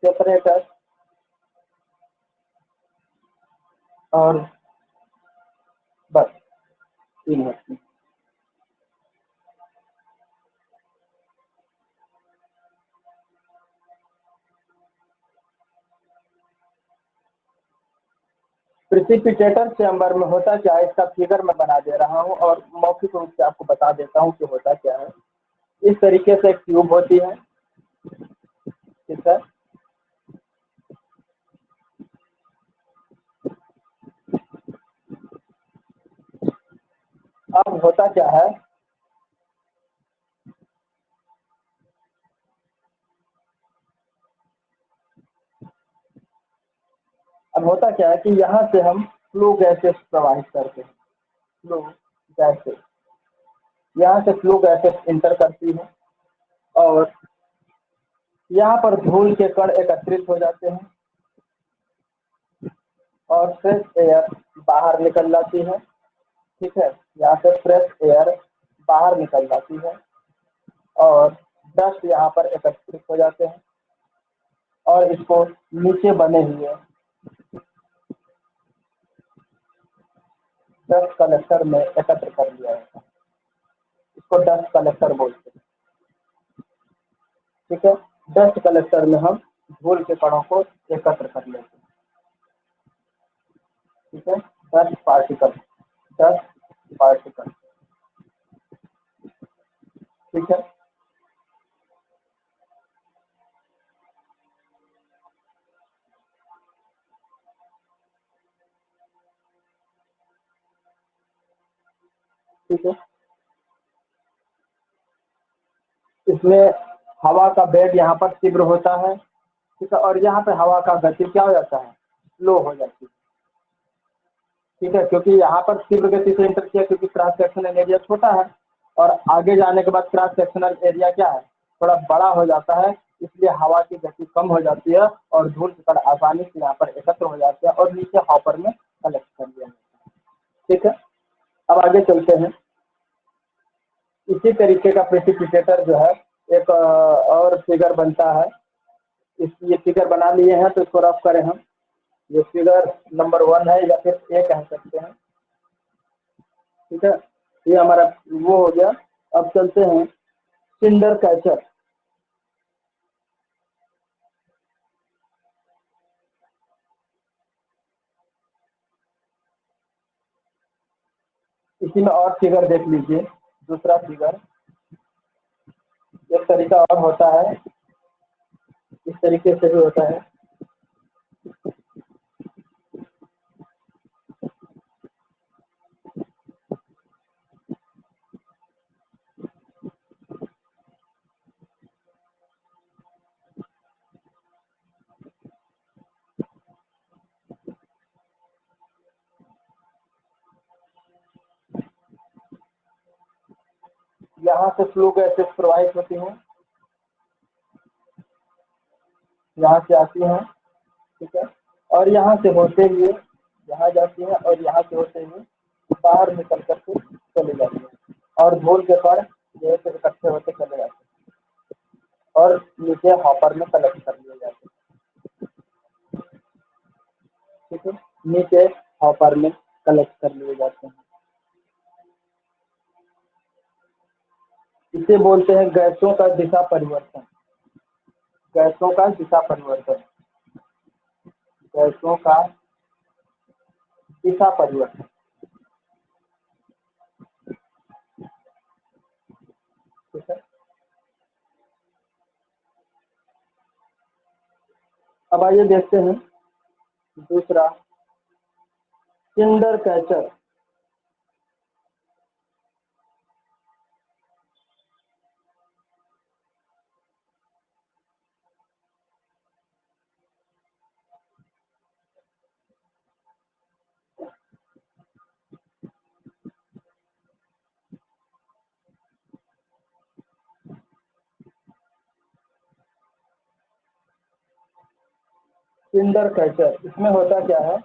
सेपरेटर, और बस 3 होती हैं। प्रिसिपिटेटर चैम्बर में होता क्या है, इसका फिगर मैं बना दे रहा हूँ और मौखिक रूप से आपको बता देता हूँ कि होता क्या है। इस तरीके से एक ट्यूब होती है, ठीक है। अब होता क्या है, कि यहाँ से हम फ्लो गैसेस प्रवाहित करते हैं। फ्लो गैसेस, यहाँ से फ्लो गैसेस इंटर करती है और यहाँ पर धूल के कण एकत्रित हो जाते हैं और फ्रेश एयर बाहर निकल जाती है, ठीक है। यहाँ से फ्रेश एयर बाहर निकल जाती है और डस्ट यहाँ पर एकत्रित हो जाते हैं और इसको नीचे बने हुए डस्ट कलेक्टर में एकत्र कर लिया जाता है। इसको डस्ट कलेक्टर बोलते हैं, ठीक है। डस्ट कलेक्टर में हम धूल के कणों को एकत्र कर लेते हैं, ठीक है। डस्ट पार्टिकल, डस्ट पार्टिकल, ठीक है। ठीक है, इसमें हवा का बेग यहाँ पर तीव्र होता है, ठीक है, और यहाँ पे हवा का गति क्या हो जाता है, स्लो हो जाती है, ठीक है। क्योंकि यहाँ पर तीव्र गति से इंटर किया, क्योंकि क्रॉस सेक्शनल एरिया छोटा है और आगे जाने के बाद क्रॉस सेक्शनल एरिया क्या है, थोड़ा बड़ा हो जाता है, इसलिए हवा की गति कम हो जाती है और धूल के कण आसानी से यहाँ पर एकत्र हो जाते हैं और नीचे हॉपर में कलेक्ट कर लिया जाता है, ठीक है। अब आगे चलते हैं। इसी तरीके का प्रेसिपिटेटर जो है एक और फिगर बनता है। ये फिगर बना लिए हैं तो इसको रफ करें हम। ये फिगर नंबर 1 है या फिर ए कह सकते हैं, ठीक है। ये हमारा वो हो गया। अब चलते हैं सिंडर कैचर। इसी में और फिगर देख लीजिए। दूसरा फिगर एक तरीका और होता है, इस तरीके से भी होता है। यहाँ से फ्लो गैसेस प्रवाहित होती हैं, यहाँ से आती हैं, ठीक है, और यहाँ से होते हुए यहाँ जाती है और यहाँ से होते हुए बाहर निकल करके चले जाती है और धूल के कण जो है इकट्ठे होते चले जाते हैं और नीचे हॉपर में कलेक्ट कर लिए जाते हैं, ठीक है। नीचे हॉपर में कलेक्ट कर लिए जाते हैं। इसे बोलते हैं गैसों का दिशा परिवर्तन। गैसों का दिशा परिवर्तन, गैसों का दिशा परिवर्तन, ठीक है। अब आइए देखते हैं दूसरा सिंडर कैचर। सिंडर कैचर, इसमें होता क्या है?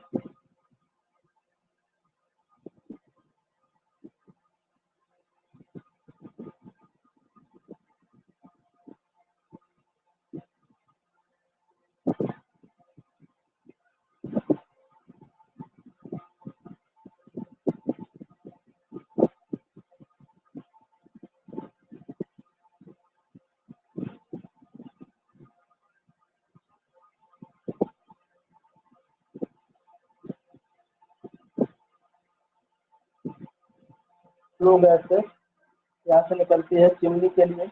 फ्लू गैस से यहाँ से निकलती है चिमनी के लिए,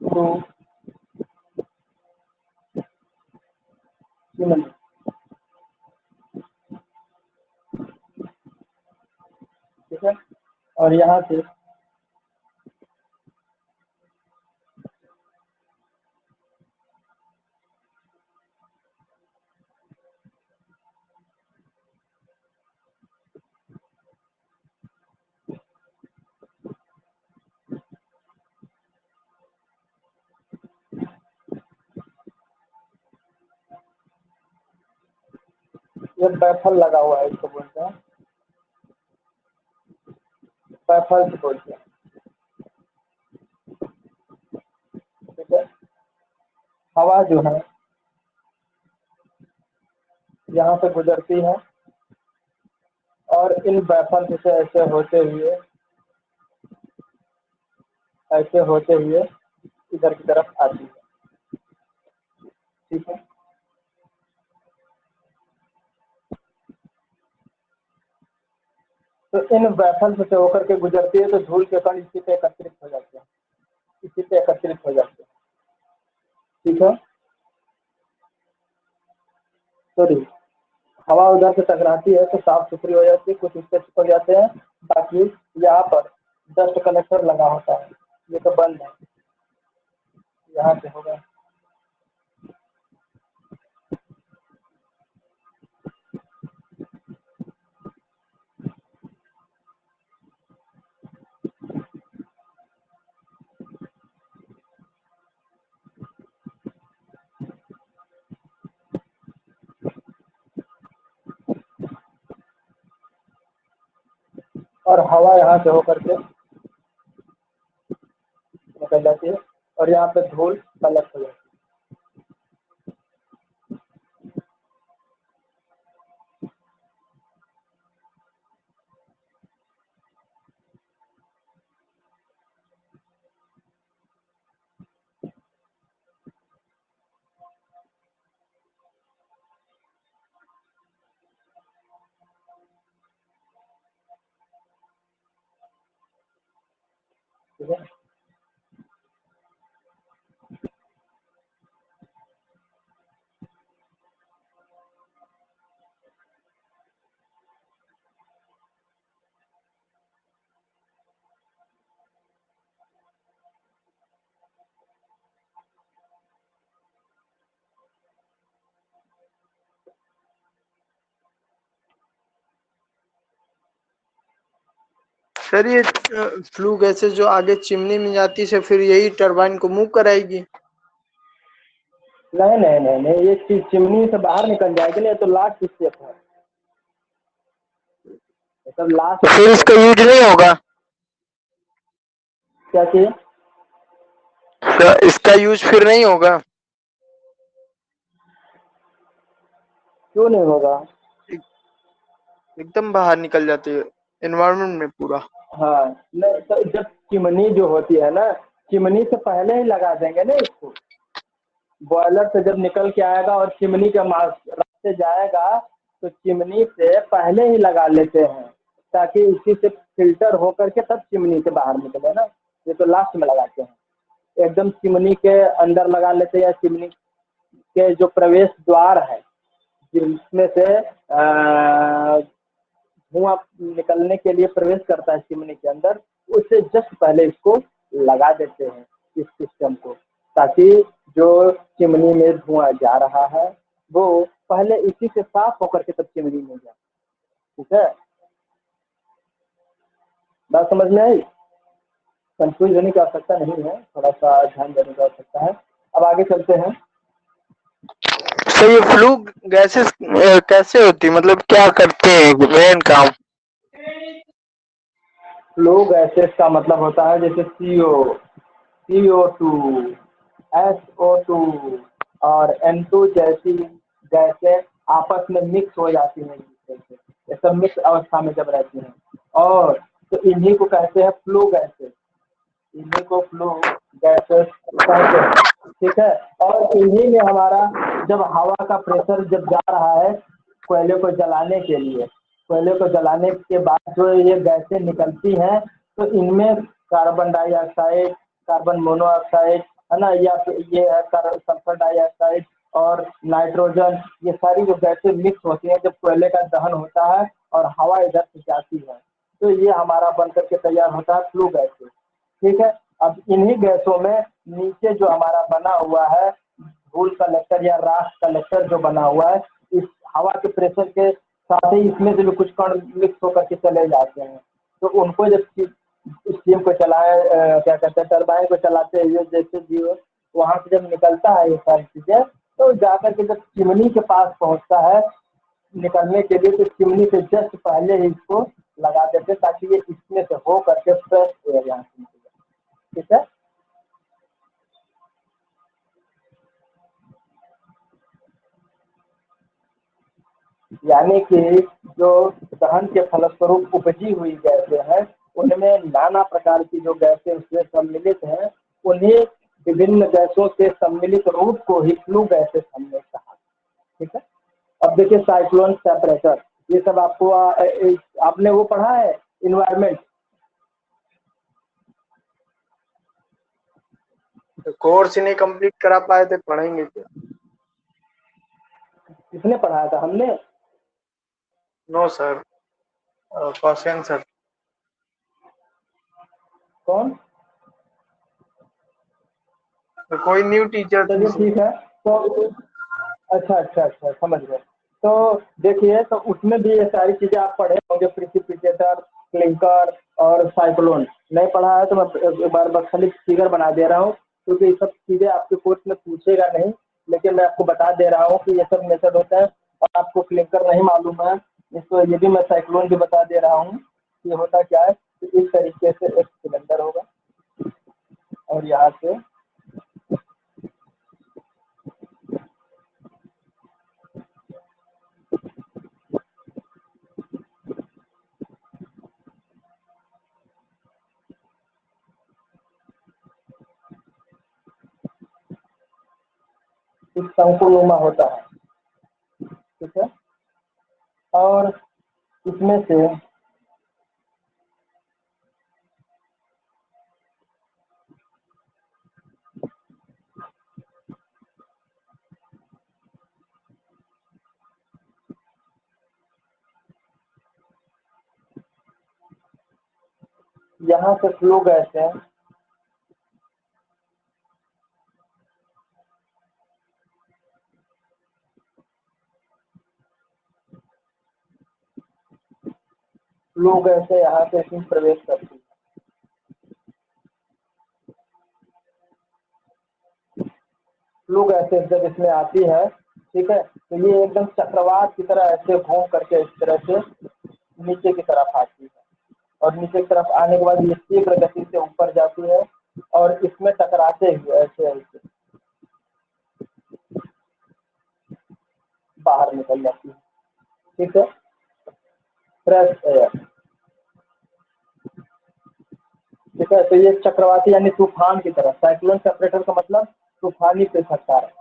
तो चिमनी, ठीक है। और यहाँ से ये बैफल लगा हुआ है, इसको बोलते हैं बैफल से बोलते हैं, ठीक है। हवा जो है यहाँ से गुजरती है और इन बैफल से ऐसे होते हुए इधर की तरफ आती है, ठीक है। तो इन बैफल से होकर के गुजरती है, तो धूल के कण इसी पे एकत्रित हो जाते हैं, ठीक है। सॉरी, हवा उधर से टकराती है तो साफ सुथरी हो जाती है, कुछ इससे चिपक जाते हैं। बाकी यहाँ पर डस्ट कलेक्टर लगा होता है, ये तो बंद है, यहाँ से होगा। और हवा यहाँ से होकर के निकल जाती है और यहाँ पे धूल कलेक्ट हो जाती है, ठीक है। सर ये फ्लू गैसेस जो आगे चिमनी में जाती है फिर यही टरबाइन को मूव कराएगी? नहीं नहीं नहीं नहीं, ये चीज चिमनी से बाहर निकल जाएगी ना, तो लास्ट स्टेप है, मतलब लास्ट। तो फिर इसका यूज नहीं होगा? क्या चीज? इसका यूज फिर नहीं होगा? क्यों नहीं होगा? एकदम बाहर निकल जाती है एनवायरनमेंट में पूरा। हाँ, नहीं तो जब चिमनी जो होती है ना, चिमनी से पहले ही लगा देंगे ना इसको, बॉयलर से जब निकल के आएगा और चिमनी के रास्ते जाएगा तो चिमनी से पहले ही लगा लेते हैं, ताकि इसी से फिल्टर होकर के तब चिमनी से बाहर निकले ना। ये तो लास्ट में लगाते हैं, एकदम चिमनी के अंदर लगा लेते हैं, या चिमनी के जो प्रवेश द्वार है जिसमें से धुआं निकलने के लिए प्रवेश करता है चिमनी के अंदर, उससे जस्ट पहले इसको लगा देते हैं इस सिस्टम को, ताकि जो चिमनी में धुआं जा रहा है वो पहले इसी से साफ होकर के तब चिमनी में जाए, ठीक है। बात समझ में आई? कंफ्यूज होने की आवश्यकता नहीं है, थोड़ा सा ध्यान देने की आवश्यकता है। अब आगे चलते हैं। सर ये फ्लू गैसेस कैसे होती, मतलब क्या करते हैं मेन काम? फ्लू गैसेस का मतलब होता है जैसे CO2, SO2 और N2 जैसी गैसें आपस में मिक्स हो जाती हैं एक दूसरे से, ये सब मिक्स अवस्था में जब रहती हैं, और तो इन्हीं को कहते हैं फ्लू गैसेस, इन्हीं को फ्लू गैसेस कहते हैं। ठीक है, और इन्हीं में हमारा जब हवा का प्रेशर जब जा रहा है कोयले को जलाने के लिए, कोयले को जलाने के बाद जो ये गैसें निकलती हैं, तो इनमें कार्बन डाइऑक्साइड, कार्बन मोनोऑक्साइड है ना, या फिर ये है सल्फर डाइऑक्साइड और नाइट्रोजन, ये सारी जो गैसें मिक्स होती हैं जब कोयले का दहन होता है और हवा इधर से जाती है, तो ये हमारा बनकर के तैयार होता है फ्लू गैसेस। ठीक है, अब इन्हीं गैसों में नीचे जो हमारा बना हुआ है धूल कलेक्टर या राख कलेक्टर जो बना हुआ है, इस हवा के प्रेशर के साथ ही इसमें से भी कुछ कण मिक्स होकर के चले जाते हैं, तो उनको जब स्टीम को चलाए क्या कहते हैं टरबाइन को चलाते हुए जैसे भी वहां से जब निकलता है ये सारी चीजें, तो जाकर के जब चिमनी के पास पहुंचता है निकलने के लिए, तो चिमनी से जस्ट पहले ही इसको लगा देते ताकि ये इसमें से हो करके फ्रेश एयर यहाँ से निकले। ठीक है, यानी कि जो दहन के फलस्वरूप उपजी हुई गैसें हैं उनमें नाना प्रकार की जो गैसें उसमें सम्मिलित हैं, उन्हीं विभिन्न गैसों के सम्मिलित रूप को ही फ्लू गैसेस हमने कहा। ठीक है, अब देखिए साइक्लोन टेम्परेचर, ये सब आपको आपने वो पढ़ा है इन्वायरमेंट? कोर्स ही नहीं कंप्लीट करा पाए थे, पढ़ेंगे क्या? किसने पढ़ाया था? हमने? नो सर, कौशल सर। कौन? तो कोई न्यू टीचर थी चलिए सर। ठीक है, तो अच्छा अच्छा अच्छा समझ गए। तो देखिए, तो उसमें भी ये सारी चीजें आप पढ़े होंगे, प्रिसिपिटेटर, क्लिंकर और साइक्लोन। नहीं पढ़ा है तो मैं एक बार बस खाली फिगर बना दे रहा हूँ, क्योंकि ये सब चीजें आपके कोर्स में पूछेगा नहीं, लेकिन मैं आपको बता दे रहा हूँ कि ये सब मेथड होता है। और आपको क्लिंकर नहीं मालूम है इसको, ये भी मैं साइक्लोन भी बता दे रहा हूँ। ये होता क्या है कि इस तरीके से एक सिलेंडर होगा और यहाँ से एक शंकुनुमा होता है। ठीक है, और इसमें से यहाँ से फ्लो गैस है, फ्लो गैस है यहाँ से इसमें प्रवेश करती है। फ्लो गैसेस जब इसमें आती है, ठीक है, तो ये एकदम चक्रवात की तरह ऐसे घूम करके इस तरह से नीचे की तरफ आती है, और नीचे की तरफ आने के बाद ये तीव्र गति से ऊपर जाती है और इसमें टकराते हुए ऐसे ऐसे बाहर निकल जाती है। ठीक है, फ्रेश एयर। ठीक है, तो ये चक्रवाती यानी तूफान की तरह, साइक्लोन टेम्परेचर का मतलब तूफानी प्रेशर का है।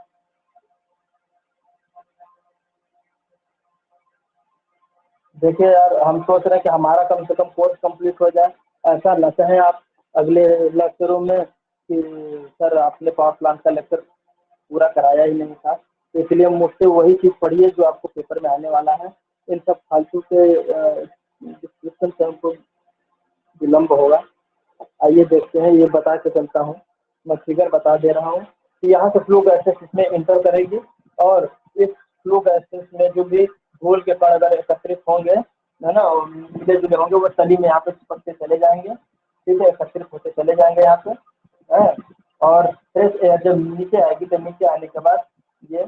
देखिए यार, हम सोच रहे हैं कि हमारा कम से कम कोर्स कंप्लीट हो जाए। ऐसा न चाहें आप अगले लेक्चरों में कि सर आपने पावर प्लांट का लेक्चर पूरा कराया ही नहीं था, तो इसलिए मुझसे वही चीज़ पढ़िए जो आपको पेपर में आने वाला है। इन सब फालतू के डिस्क्रिप्शन से हमको विलम्ब होगा। आइए देखते हैं, ये बता के चलता हूँ, मैं फिगर बता दे रहा हूँ कि यहाँ से फ्लू गैसेस इसमें इंटर करेगी, और इस फ्लू गैसेस में जो भी धूल के कण अगर एकत्रित होंगे है ना, मिले जुले होंगे, वो तली में यहाँ पे चिपकते चले जाएंगे। ठीक है, एकत्रित होते चले जाएंगे यहाँ पे है, और फ्रेश एयर जब नीचे आएगी तो नीचे आने के बाद ये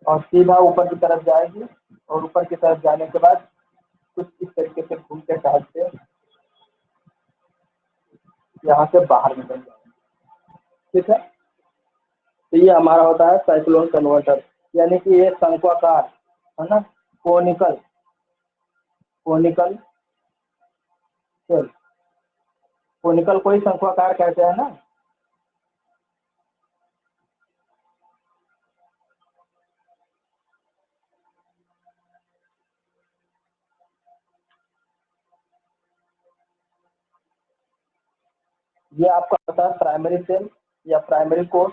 और सीधा ऊपर की तरफ जाएगी और ऊपर की तरफ जाने के बाद कुछ इस तरीके से घूम के टहलते यहाँ से बाहर निकल जाएंगे। ठीक है, तो ये हमारा होता है साइक्लोन कन्वर्टर, यानी कि ये शंक्वाकार है ना, कोनिकल कोनिकल सेल। कोनिकल को ही शंक्वाकार कहते हैं ना। ये आपका होता है प्राइमरी सेल या प्राइमरी कोर,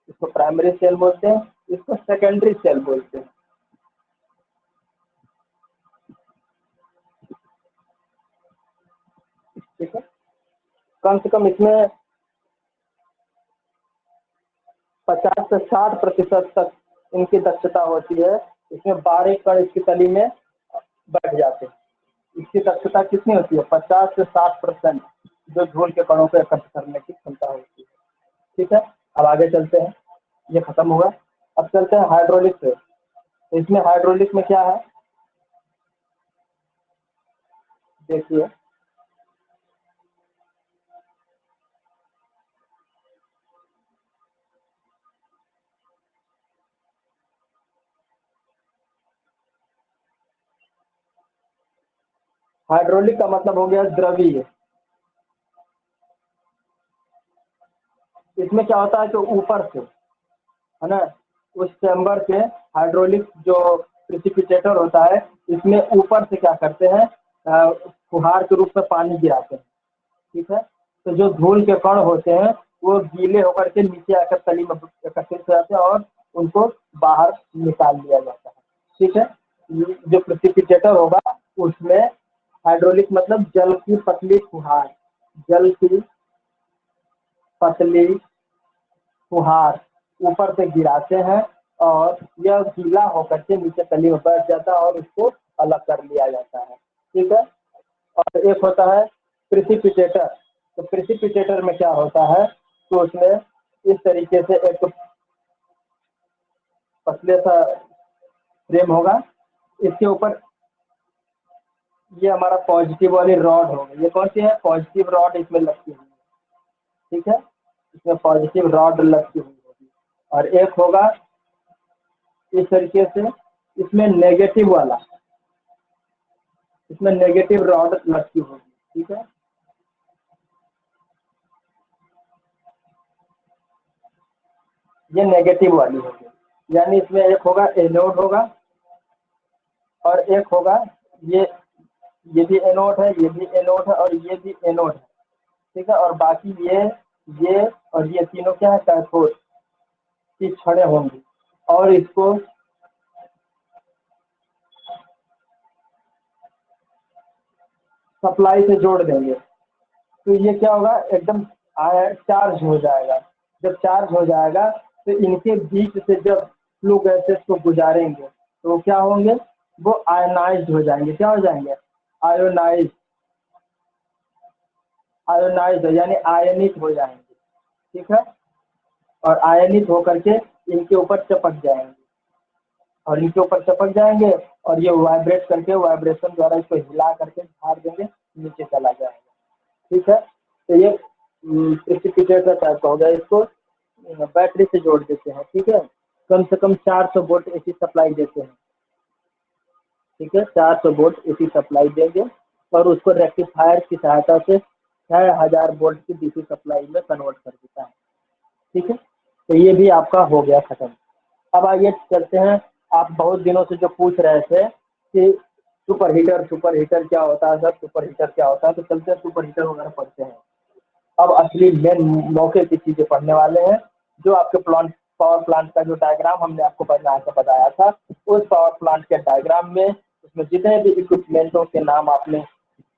इसको प्राइमरी सेल बोलते हैं, इसको सेकेंडरी सेल बोलते हैं। ठीक है, कम से कम इसमें 50 से 60% तक इनकी दक्षता होती है। इसमें 12 कण इसकी तली में बैठ जाते हैं। इसकी दक्षता कितनी होती है? 50 से 60% जो धूल के कणों को एकत्र करने की क्षमता होती है। ठीक है, अब आगे चलते हैं, ये खत्म हुआ। अब चलते हैं हाइड्रोलिक पे। इसमें हाइड्रोलिक में क्या है देखिए, हाइड्रोलिक का मतलब हो गया द्रवीय। इसमें क्या होता है कि ऊपर से है ना, उस चैम्बर के हाइड्रोलिक जो प्रिसिपिटेटर होता है, इसमें ऊपर से क्या करते हैं, फुहार के रूप में पानी गिराते हैं। ठीक है, तो जो धूल के कण होते हैं वो गीले होकर के नीचे आकर तली में एकत्रित हो जाते हैं और उनको बाहर निकाल दिया जाता है। ठीक है, जो प्रिसिपिटेटर होगा उसमें हाइड्रोलिक मतलब जल की पतली फुहार, जल की पतली फुहार ऊपर से गिराते हैं और यह गीला होकर के नीचे तली में बैठ जाता है और उसको अलग कर लिया जाता है। ठीक है, और एक होता है प्रिसिपिटेटर। तो प्रिसिपिटेटर में क्या होता है, तो उसमें इस तरीके से एक पतले सा फ्रेम होगा, इसके ऊपर ये हमारा पॉजिटिव वाली रॉड होगी। ये कौन सी है? पॉजिटिव रॉड इसमें लगती हुई। ठीक है, इसमें पॉजिटिव रॉड लगती हुई होगी। और एक होगा इस तरीके से, इसमें नेगेटिव वाला, इसमें नेगेटिव रॉड लगती होगी। ठीक है, ये नेगेटिव वाली होगी, यानी इसमें एक होगा एनोड होगा और एक होगा ये भी एनोड है, ये भी एनोड है और ये भी एनोड है। ठीक है, और बाकी ये और ये तीनों क्या है? कैथोड की छड़ें होंगी और इसको सप्लाई से जोड़ देंगे तो ये क्या होगा, एकदम चार्ज हो जाएगा। जब चार्ज हो जाएगा तो इनके बीच से जब फ्लू गैसेस को गुजारेंगे तो क्या होंगे, वो आयनाइज्ड हो जाएंगे। क्या हो जाएंगे? आयोनाइज, आयोनाइज्ड यानी आयनित हो जाएंगे। ठीक है, और आयनित होकर के इनके ऊपर चपक जाएंगे और इनके ऊपर चपक जाएंगे और ये वाइब्रेट करके वाइब्रेशन द्वारा इसको हिला करके झाड़ देंगे, नीचे चला जाएगा। ठीक है, तो ये प्रिसिपिटेटर टाइप का हो गया। इसको बैटरी से जोड़ देते हैं। ठीक है, कम से कम 400 वोल्ट एसी सप्लाई देते हैं। ठीक है, 400 वोल्ट एसी सप्लाई देंगे और उसको रेक्टिफायर की सहायता से 6000 वोल्ट की डीसी सप्लाई में कन्वर्ट कर देता है। ठीक है, तो ये भी आपका हो गया खत्म। अब आइए चलते हैं, आप बहुत दिनों से जो पूछ रहे थे कि सुपर हीटर क्या होता है सर, सुपर हीटर क्या होता है, तो चलते हैं सुपर हीटर वगैरह पढ़ते हैं। अब असली मेन मौके की चीजें पढ़ने वाले हैं। जो आपके पावर प्लांट का जो डायग्राम हमने आपको पहले आके बताया था, उस पावर प्लांट के डायग्राम में उसमें जितने भी इक्विपमेंटों के नाम आपने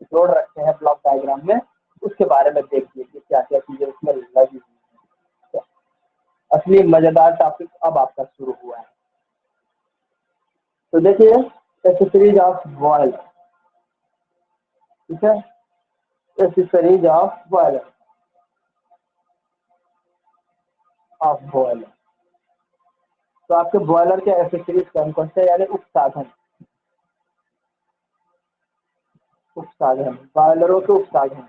जोड़ रखे हैं ब्लॉक डायग्राम में, उसके बारे में देख लीजिए क्या क्या चीजें उसमें लगी हुई है। असली मजेदार टॉपिक अब आपका शुरू हुआ है। तो देखिए, एक्सेसरीज ऑफ बॉयलर। ठीक है, accessories of boiler, of boiler. तो आपके बॉयलर के एक्सेसरीज कौन कौन से, यानी उपसाधन बॉयलरों के उपसाधन।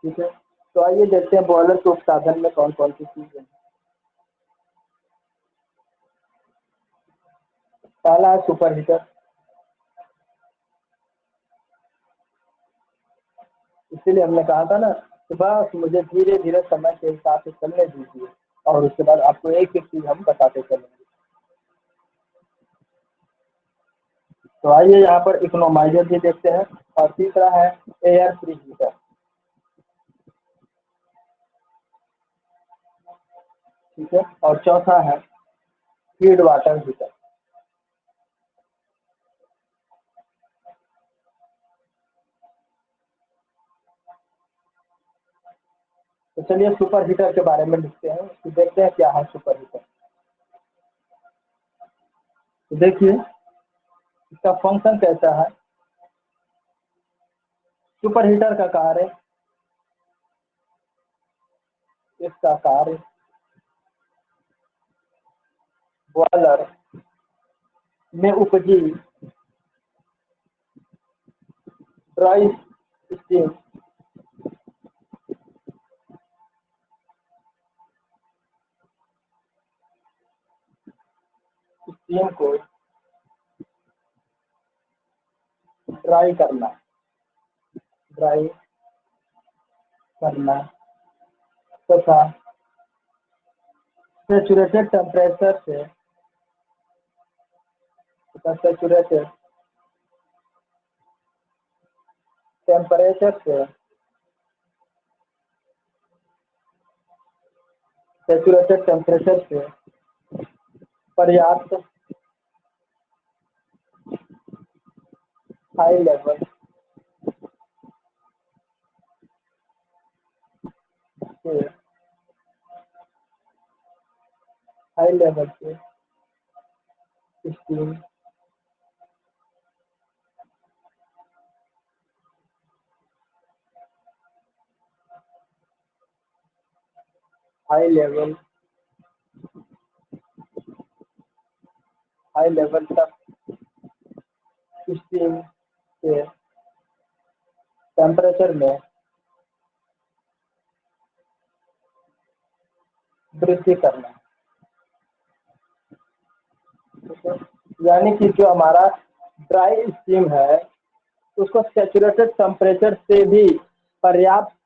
ठीक है, तो आइए देखते हैं बॉयलर के उपसाधन में कौन कौन सी चीजें हैं। पहला है सुपर हीटर। इसीलिए हमने कहा था ना कि बस मुझे धीरे धीरे समय के हिसाब से चलने दीजिए और उसके बाद आपको एक एक चीज हम बताते चलेंगे। तो आइए यहाँ पर इकोनोमाइजर भी देखते हैं, और तीसरा है एयर प्री हीटर। ठीक है, और चौथा है फीड वाटर हीटर। तो चलिए सुपर हीटर के बारे में लिखते हैं, तो देखते हैं क्या है सुपर हीटर। तो देखिए इसका फंक्शन कैसा है। सुपर हीटर का कार्य, इसका कार्य बॉयलर में उपजी ड्राई स्टीम स्टीम को ड्राई करना तथा सैचुरेटेड टेम्परेचर से सैचुरेटेड टेम्परेचर से सैचुरेटेड टेम्परेचर से पर्याप्त हाई लेवल से स्टीम हाई लेवल तक स्टीम के टेम्परेचर में वृद्धि करना। ठीक है? यानी कि जो हमारा ड्राई स्टीम है उसको सैचुरेटेड टेम्परेचर से भी पर्याप्त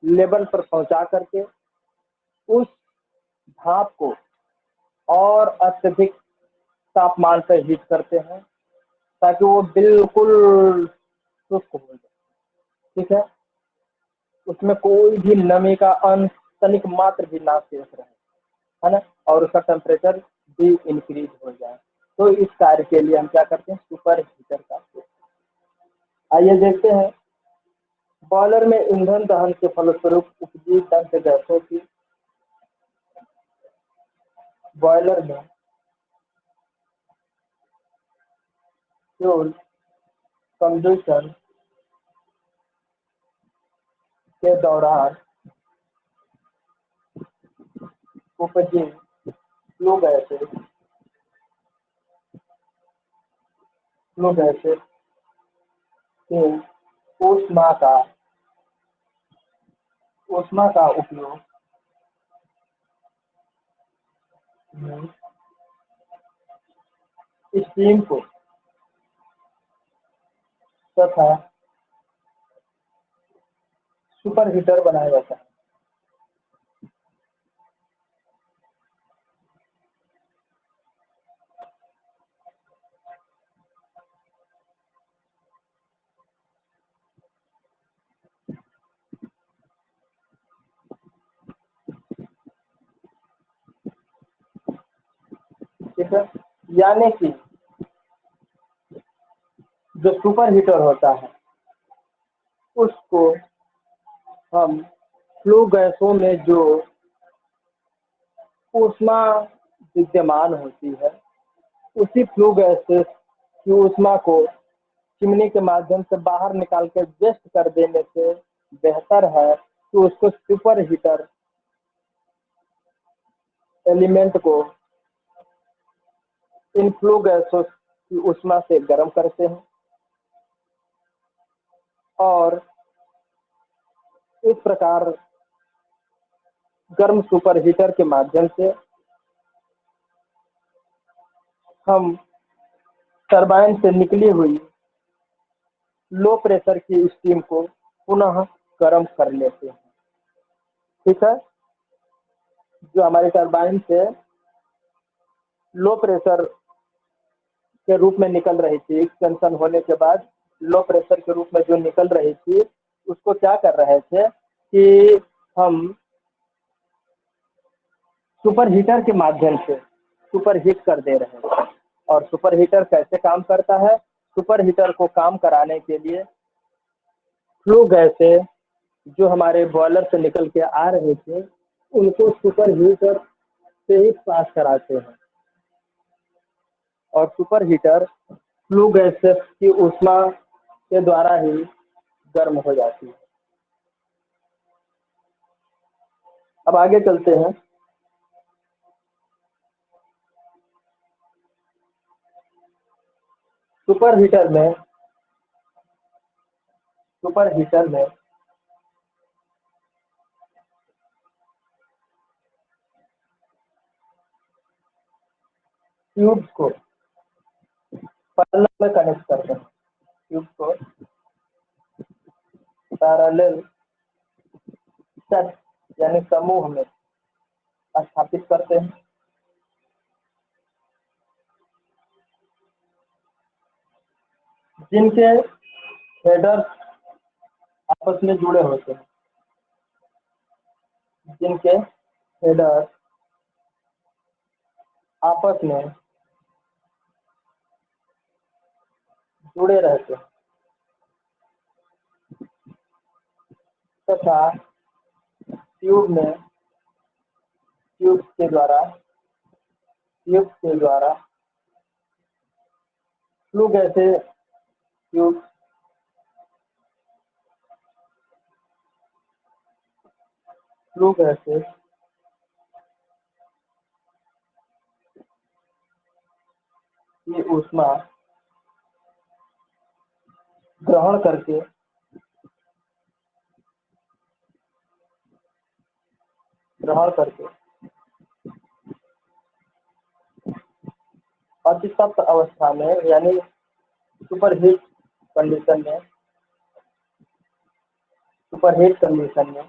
लेवल पर पहुंचा करके उस भाप को और अत्यधिक तापमान पर हीट करते हैं ताकि वो बिल्कुल शुष्क हो जाए। ठीक है, उसमें कोई भी नमी का अंश तनिक मात्र भी ना शेष रहे, है ना, और उसका टेम्परेचर भी इंक्रीज हो जाए। तो इस कार्य के लिए हम क्या करते हैं, सुपर हीटर का उपयोग। आइए देखते हैं बॉयलर में ईंधन दहन के फलस्वरूप उपजी दग्ध गैसों की बॉयलर में फ्यूल कंबशन के दौरान उपजी फ्लू गैसें के ऊष्मा का उपयोग स्टीम को तथा सुपर हीटर बनाया जाता है। ठीक है, यानी कि जो सुपर हीटर होता है उसको हम फ्लू गैसों में जो ऊष्मा विद्यमान होती है उसी फ्लू गैसेस की ऊष्मा को चिमनी के माध्यम से बाहर निकाल कर वेस्ट कर देने से बेहतर है कि उसको सुपर हीटर एलिमेंट को इन फ्लू गैसों की ऊष्मा से गर्म करते हैं और इस प्रकार गर्म सुपर हीटर के माध्यम से हम टरबाइन से निकली हुई लो प्रेशर की स्टीम को पुनः गर्म कर लेते हैं। ठीक है, जो हमारे टरबाइन से लो प्रेशर के रूप में निकल रही थी, एक्सपेंशन होने के बाद लो प्रेशर के रूप में जो निकल रही थी, उसको क्या कर रहे थे कि हम सुपर हीटर के माध्यम से सुपर हीट कर दे रहे हैं। और सुपर हीटर कैसे काम करता है? सुपर हीटर को काम कराने के लिए फ्लू गैसें जो हमारे बॉयलर से निकल के आ रहे थे, उनको सुपर हीटर से ही पास कराते हैं और सुपर हीटर फ्लू गैसेस की ऊष्मा के द्वारा ही गर्म हो जाती है। अब आगे चलते हैं। सुपर हीटर में ट्यूब को पैरेलल में कनेक्ट करते हैं। ट्यूब को पैरेलल सेट यानी समूह में स्थापित करते हैं। जिनके हेडर आपस में जुड़े होते हैं, जिनके हेडर आपस में जुड़े रहते हैं तथा ट्यूब के द्वारा फ्लू गैसें की ऊष्मा ग्रहण करके अतितप्त अवस्था में यानी सुपर हीट कंडीशन में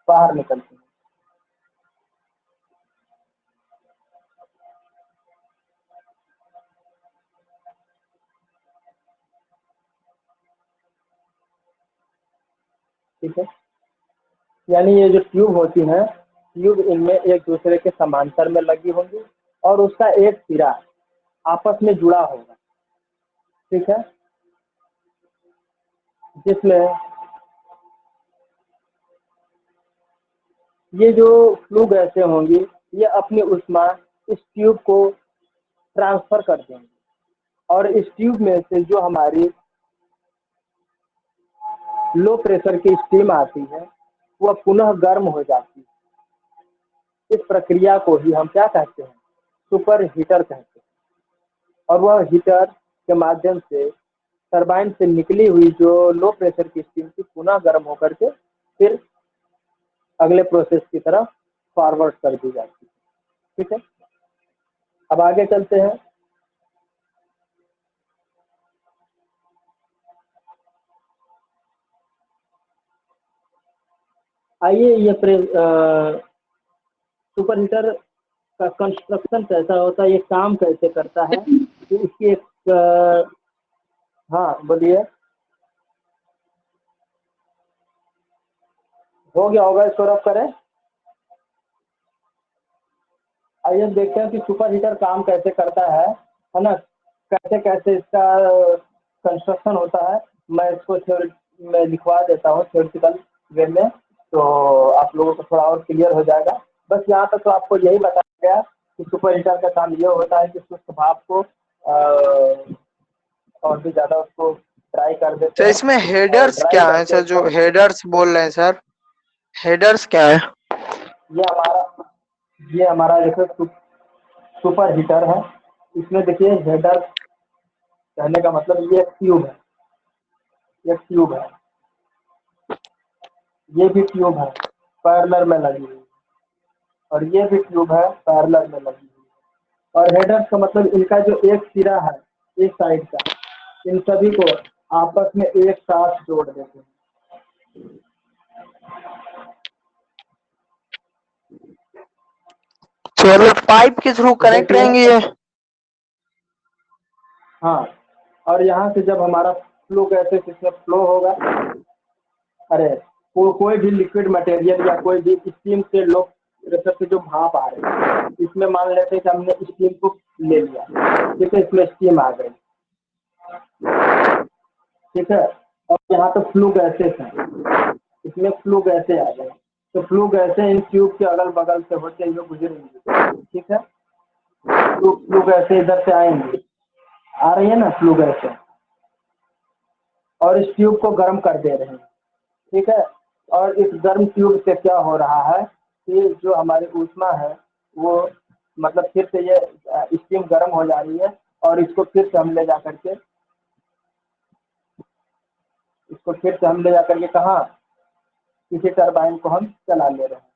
बाहर निकलती है। ठीक है, यानी ये जो ट्यूब होती है, ट्यूब इनमें एक दूसरे के समांतर में लगी होंगी और उसका एक सिरा आपस में जुड़ा होगा। ठीक है, जिसमें ये जो फ्लू गैसें होंगी, ये अपनी ऊष्मा इस ट्यूब को ट्रांसफर कर देंगे और इस ट्यूब में से जो हमारी लो प्रेशर की स्टीम आती है, वह पुनः गर्म हो जाती है। इस प्रक्रिया को ही हम क्या कहते हैं? सुपर हीटर कहते हैं। और वह हीटर के माध्यम से टरबाइन से निकली हुई जो लो प्रेशर की स्टीम थी, पुनः गर्म होकर के फिर अगले प्रोसेस की तरफ फॉरवर्ड कर दी जाती है। ठीक है, अब आगे चलते हैं। आइए, ये सुपर हीटर का कंस्ट्रक्शन कैसा होता है, ये काम कैसे करता है, तो इसकी एक हाँ बोलिए। हो गया होगा, इसको रफ करें। आइए देखते हैं कि सुपर हीटर काम कैसे करता है ना, कैसे कैसे इसका कंस्ट्रक्शन होता है। मैं इसको थ्योरी में लिखवा देता हूँ थ्योरेटिकल वे में, तो आप लोगों को थोड़ा और क्लियर हो जाएगा। बस यहाँ तक तो आपको यही बताया गया कि सुपर हीटर का काम ये होता है कि शुष्क भाप को और भी ज़्यादा उसको ड्राई कर देते तो हैं। इसमें और हेडर्स ड्राई क्या है करके सर, जो एकदम हेडर्स बोल रहे हैं सर? हेडर्स क्या है? ये हमारा देखो सुपर हीटर है। इसमें देखिए हेडर कहने का मतलब ये ट्यूब है, ये ट्यूब है, ये भी ट्यूब है पैरेलल में लगी हुई, और ये भी ट्यूब है पैरेलल में लगी हुई। और हेडर्स का मतलब इनका जो एक सिरा है एक साइड का, इन सभी को आपस में एक साथ जोड़ देते हैं। तो मतलब पाइप के थ्रू तो कनेक्ट देखिए, रहेंगे ये? हाँ, और यहाँ से जब हमारा फ्लो गैसेस इसमें फ्लो होगा, अरे कोई भी लिक्विड मटेरियल या कोई भी स्टीम से लो प्रेशर से जो भाप आ रहे हैं, इसमें मान लेते हैं कि हमने स्टीम को ले लिया, ठीक है, इसमें स्टीम आ गई, ठीक है, और यहाँ पे फ्लू गैसेस हैं, इसमें फ्लू गैसें आ गई, तो फ्लू गैसें इन ट्यूब के अगल बगल से होते हुए गुजरेंगी, ठीक है, फ्लू गैसें इधर से आएंगी, आ रही है ना फ्लू गैसें, और इस ट्यूब को गर्म कर दे रहे हैं, ठीक है। और इस गर्म ट्यूब से क्या हो रहा है कि जो हमारी ऊष्मा है वो मतलब फिर से ये स्टीम गर्म हो जा रही है, और इसको फिर से हम ले जा करके कहाँ, किसी टरबाइन को हम चला ले रहे हैं,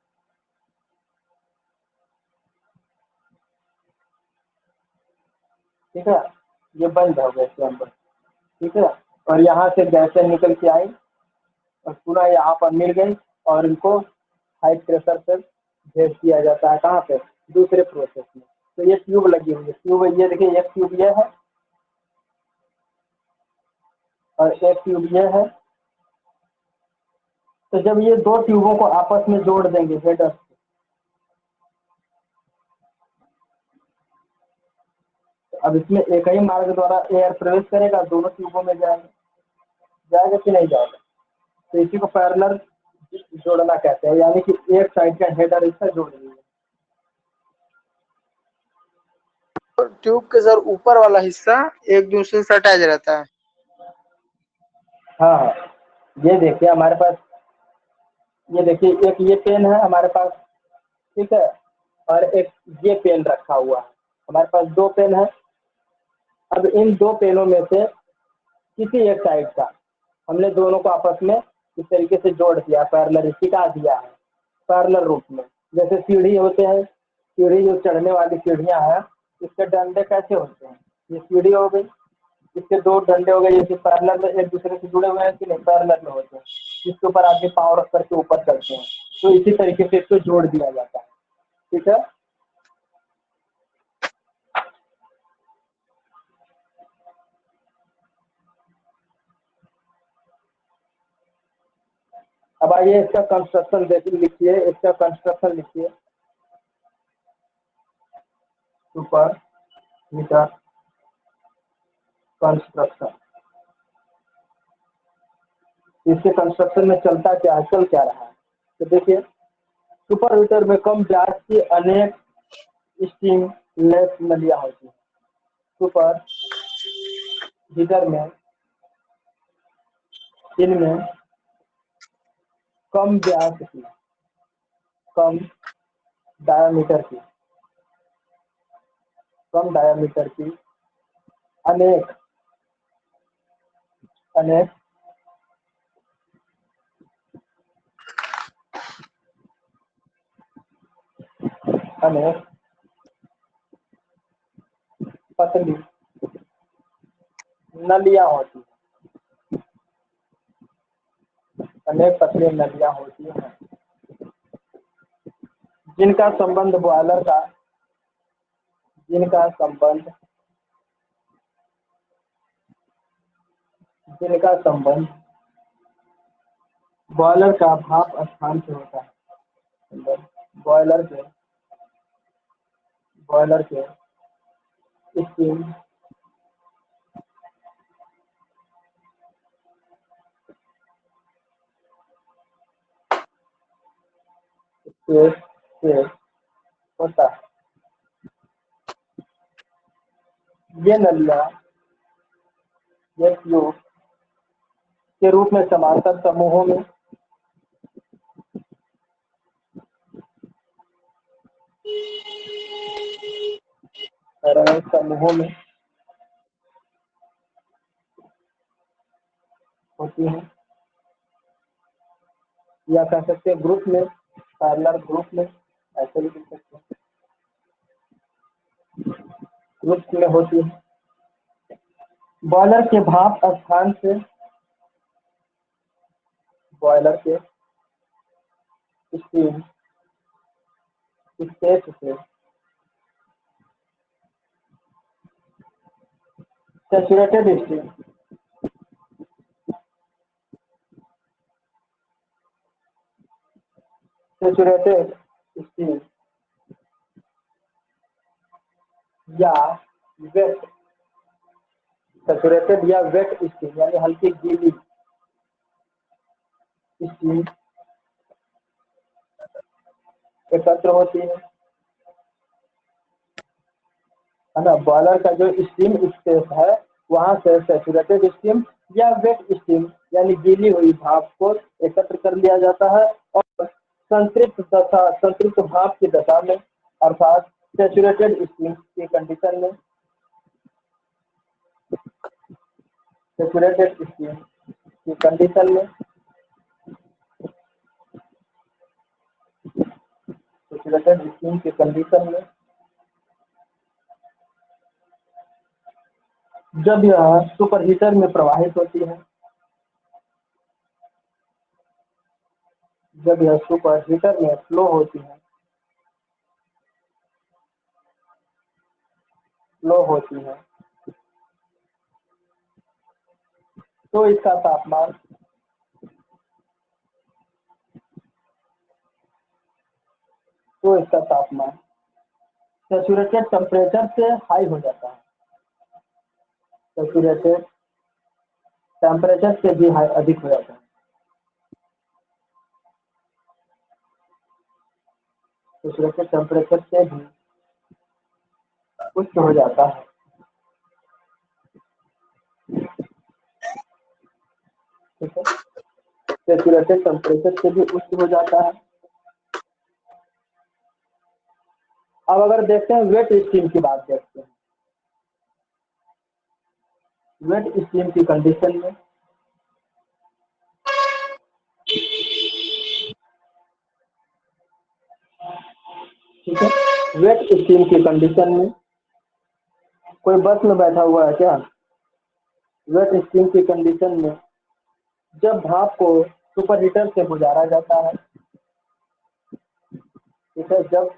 ठीक है, ये बंद हो गया चैम्बर, ठीक है, और यहाँ से गैसें निकल के आई और पुनः यहाँ पर मिल गई, और इनको हाई प्रेशर से भेज दिया जाता है कहाँ पे, दूसरे प्रोसेस में। तो ये ट्यूब लगी हुई है, ट्यूब ये देखिए, एक ट्यूब ये है और एक ट्यूब ये है। तो जब ये दो ट्यूबों को आपस में जोड़ देंगे हेडर, अब इसमें एक ही मार्ग द्वारा एयर प्रवेश करेगा, दोनों ट्यूबों में जाएगा कि नहीं जाएगा, तो इसी को पैरेलल जोड़ना कहते हैं, यानी कि एक साइड का हेडर इससे जोड़ दिया। ट्यूब के सर ऊपर वाला हिस्सा एक दूसरे से अटैच रहता है। हाँ हाँ, ये देखिए हमारे पास, ये देखिए एक ये पेन है हमारे पास, ठीक है, और एक ये पेन रखा हुआ है, हमारे पास दो पेन है। अब इन दो पेनों में से किसी एक साइड का हमने दोनों को आपस में इस तरीके से जोड़ दिया, पैरेलल टिका दिया है पैरेलल रूप में। जैसे सीढ़ी होते हैं, सीढ़ी जो चढ़ने वाली सीढ़ियाँ हैं, इसके डंडे कैसे होते हैं, ये सीढ़ी हो गई, इसके दो डंडे हो गए, जैसे पैरेलल में एक दूसरे से जुड़े हुए हैं कि नहीं, पैरेलल में होते हैं, इसके ऊपर आगे पाँव रख करके ऊपर चलते हैं, तो इसी तरीके से इसको जोड़ दिया जाता है, ठीक है। अब आइए इसका कंस्ट्रक्शन देखिए, लिखिए इसका कंस्ट्रक्शन लिखिए, सुपर हीटर कंस्ट्रक्शन। इसके कंस्ट्रक्शन में चलता क्या है, चल क्या रहा है, तो देखिए सुपर हीटर में कम व्यास की अनेक स्टीम लेस नलियां होती हैं। सुपर हीटर में इनमें कम व्यास की, कम डायामीटर की, कम डायामीटर की अनेक अनेक अनेक पतली नलियां होती हैं, अनेक पतली नलियां होती हैं, जिनका संबंध बॉयलर का, जिनका संबंध जिनका संबंध बॉयलर का भाप स्थान से होता है, बॉयलर के स्टीम से होता है। ये नलियां ये ट्यूब के रूप में समांतर समूहों में समूहों में होती हैं, या कह सकते हैं ग्रुप में, पैरेलल ग्रुप में, ऐसे भी लिख सकते हैं, ग्रुप में होती है। बॉयलर के भाप स्थान से, बॉयलर के स्टीम स्पेस से सैचुरेटेड स्टीम, सैचुरेटेड स्टीम या वेट, सैचुरेटेड या वेट स्टीम यानी हल्की गीली स्टीम एकत्र होती है ना। बॉयलर का जो स्टीम स्पेस है वहां से सैचुरेटेड स्टीम या वेट स्टीम यानी गीली हुई भाप को एकत्र कर लिया जाता है और संतृप्त भाप की दशा में अर्थात सैचुरेटेड स्टीम की कंडीशन में, सैचुरेटेड स्टीम की कंडीशन में, सैचुरेटेड स्टीम की कंडीशन में जब यह सुपर हीटर में प्रवाहित होती है, जब यह सुपर हीटर में फ्लो होती है, फ्लो होती है, तो इसका तापमान, तो इसका तापमान सैचुरेटेड टेम्परेचर से हाई हो जाता है, सैचुरेटेड टेम्परेचर से भी हाई अधिक हो जाता है, सैचुरेटेड टेम्परेचर से भी उच्च हो जाता है, ठीक है, सैचुरेटेड टेम्परेचर से भी उच्च हो जाता है। अब अगर देखते हैं वेट स्टीम की बात देखते हैं, वेट स्टीम की कंडीशन में ठीक है, वेट स्टीम की कंडीशन में कोई बस में बैठा हुआ है क्या? वेट स्टीम की कंडीशन में जब भाप को सुपर हीटर से गुजारा जाता है, ठीक है, जब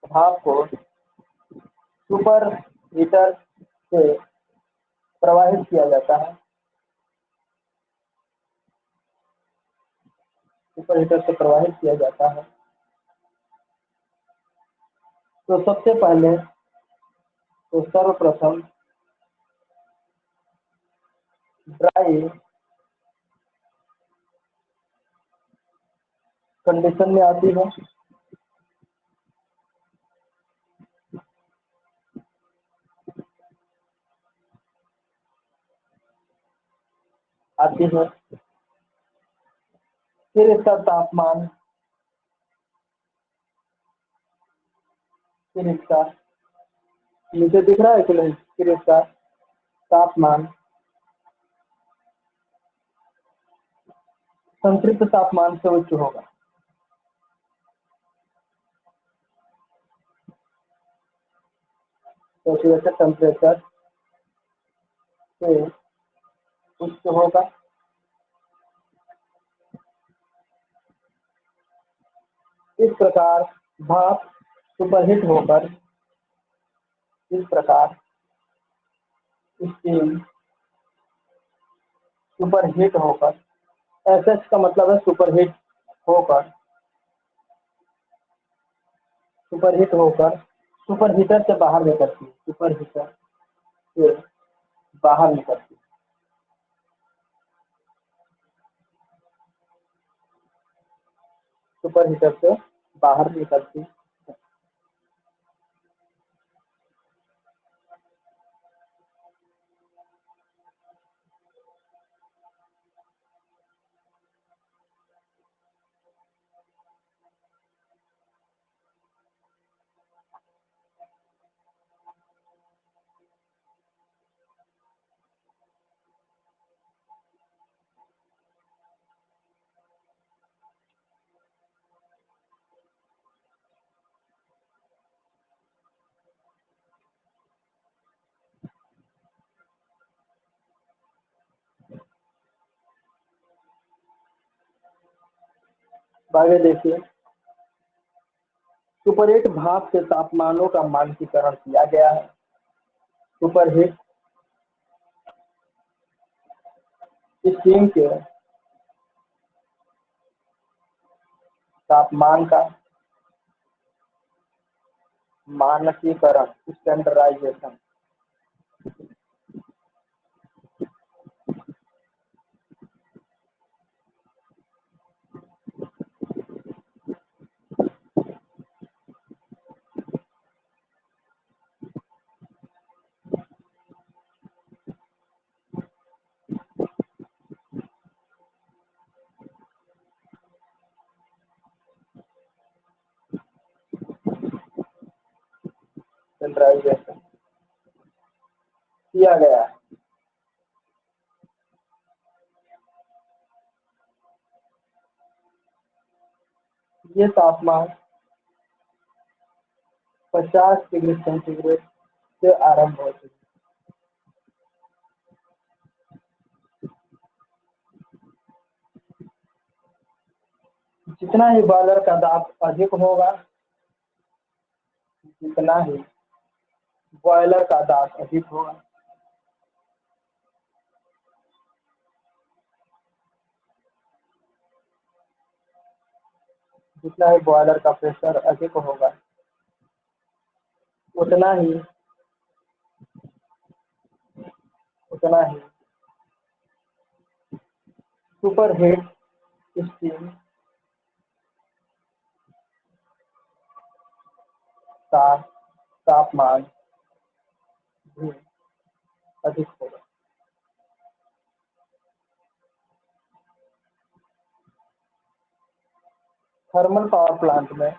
भाप को सुपर हीटर से प्रवाहित किया जाता है, सुपर हीटर से प्रवाहित किया जाता है, तो सबसे पहले, तो सर्वप्रथम ड्राई कंडीशन में आती है, आती है, फिर इसका तापमान, फिर इसका नीचे दिख रहा है कि नहीं, फिर इसका तापमान संतृप्त तापमान से उच्च होगा, सैचुरेटेड टेम्परेचर से उच्च होगा। इस प्रकार भाप सुपरहीट होकर, इस प्रकार स्टीम सुपरहीट होकर, एसएच का मतलब है सुपरहीट होकर, सुपरहीट होकर सुपर हीटर से बाहर निकलती है, सुपर हीटर से बाहर निकलती है, सुपर हीटर से बाहर निकलती है। आगे देखिए, सुपरहीट भाप से तापमानों का मानकीकरण किया गया है। सुपरहीट स्टीम के तापमान का मानकीकरण स्टैंडर्डाइजेशन स्टैंडर्डाइजेशन किया गया है। ये तापमान 50 डिग्री सेंटीग्रेड से आरंभ होती है। जितना ही बॉयलर का दाब अधिक होगा, जितना ही बॉयलर का दाब अधिक होगा, जितना ही बॉयलर का प्रेशर अधिक होगा, उतना ही सुपरहीट स्टीम का तापमान भी अधिक होगा। थर्मल पावर प्लांट में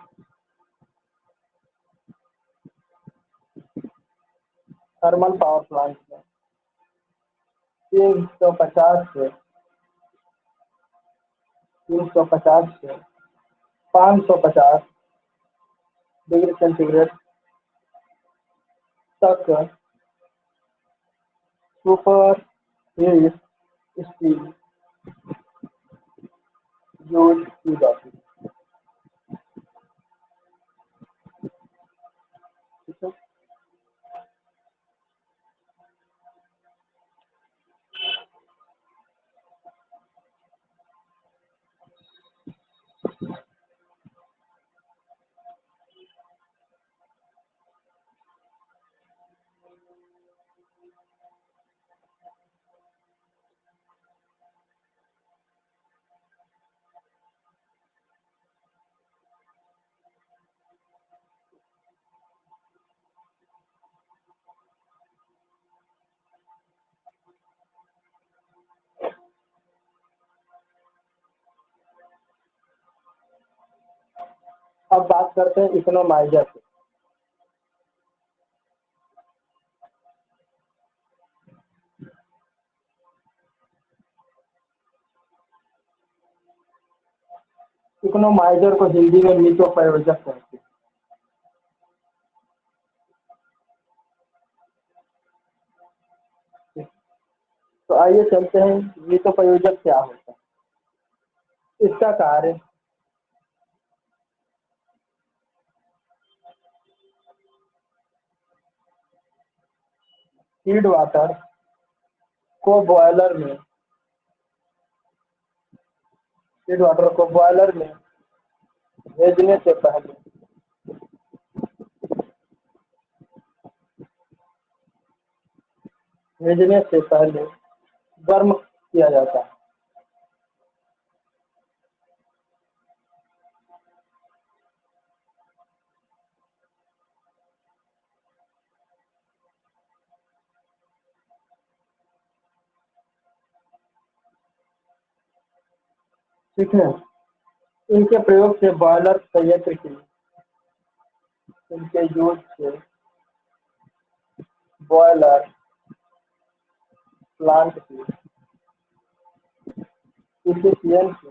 350 से 550 डिग्री सेंटीग्रेड तक सुपरहीट स्टीम यूज की जाती है। ठीक है? अब बात करते हैं इकोनोमाइजर की। इकोनोमाइजर को हिंदी में मितोपयोजक कहते हैं। तो आइए चलते हैं मितोपयोजक क्या होता है। इसका कार्य फीड वाटर को बॉयलर में भेजने से पहले गर्म किया जाता है। ठीक है, इनके प्रयोग से बॉयलर संयंत्र की इनके यूज से बॉयलर प्लांट की इफिशियंसी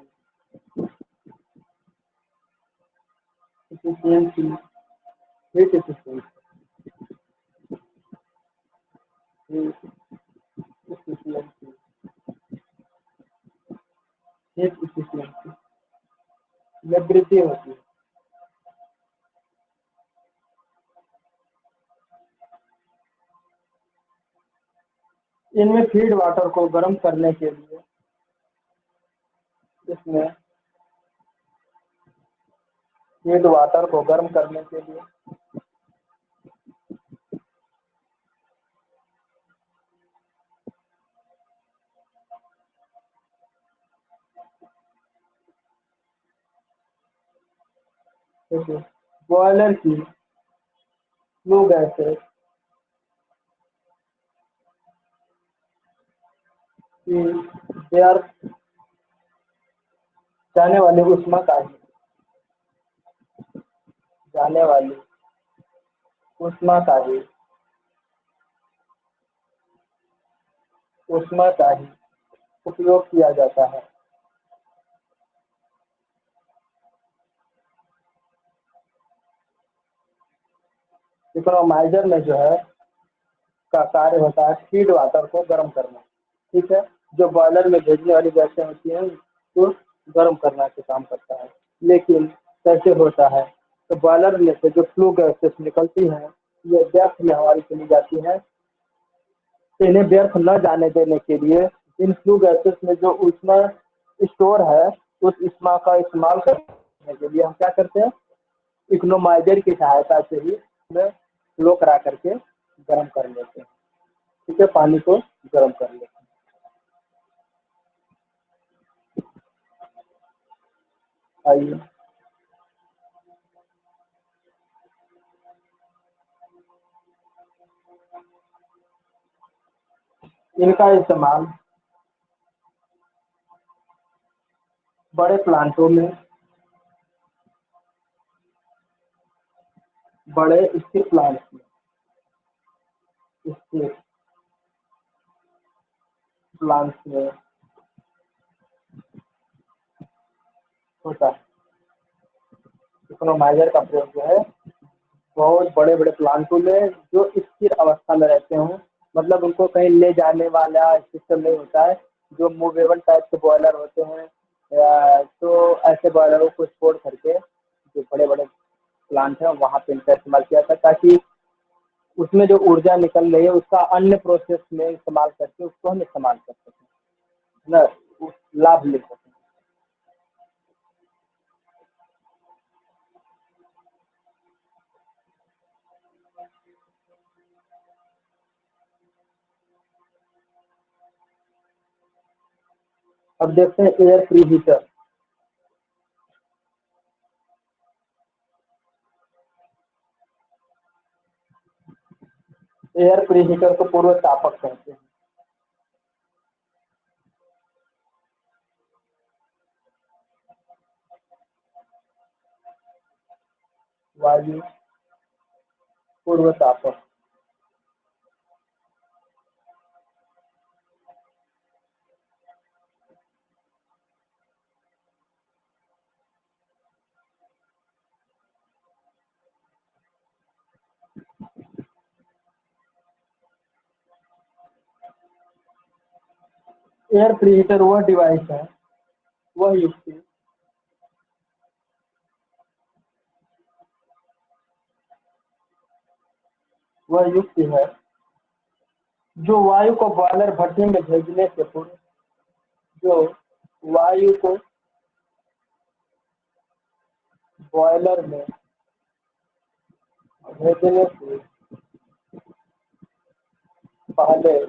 हीट इफिशियंसी में वृद्धि होती है। इनमें फीड वाटर को गर्म करने के लिए इसमें फीड वाटर को गर्म करने के लिए बॉयलर की फ्लू गैसेस की व्यर्थ जाने वाली उष्मा का ही उपयोग किया जाता है। इकोनोमाइजर में जो है का कार्य होता है फीड वाटर को गर्म करना, ठीक है, जो बॉयलर में भेजने वाली गैसें होती हैं उसको गर्म करना के काम करता है। लेकिन कैसे होता है, तो बॉयलर में से जो फ्लू गैसेस निकलती हैं ये व्यर्थ में हमारी चली जाती हैं। तो इन्हें व्यर्थ न जाने देने के लिए इन फ्लू गैसेस में जो ऊष्मा स्टोर है उस ऊष्मा का इस्तेमाल करने के लिए हम क्या करते हैं, इकोनोमाइजर की सहायता से ही उसमें फ्लो करा करके गर्म कर लेते हैं, ठीक है, पानी को गर्म कर लेते हैं। आइए इनका इस्तेमाल बड़े प्लांटों में, बड़े स्टील प्लांट्स में होता है। इकोनोमाइजर का प्रयोग जो है बहुत बड़े बड़े प्लांटों में जो स्थिर अवस्था में रहते हों, मतलब उनको कहीं ले जाने वाला सिस्टम नहीं होता है, जो मूवेबल टाइप के बॉयलर होते हैं तो ऐसे बॉयलरों को स्पोर्ट करके जो बड़े बड़े प्लांट है वहाँ पे इनका इस्तेमाल किया था ताकि उसमें जो ऊर्जा निकल रही है उसका अन्य प्रोसेस में इस्तेमाल करके उसको हम इस्तेमाल कर सकें ना, उस लाभ ले सकें। अब देखते हैं air pre heater. Air pre heater को पूर्व तापक कहते हैं। वायु पूर्व तापक एयर प्री हीटर वह डिवाइस है, वह युक्ति है जो वायु को बॉयलर भट्टी में भेजने से पूर्व जो वायु को बॉयलर में भेजने से पहले ही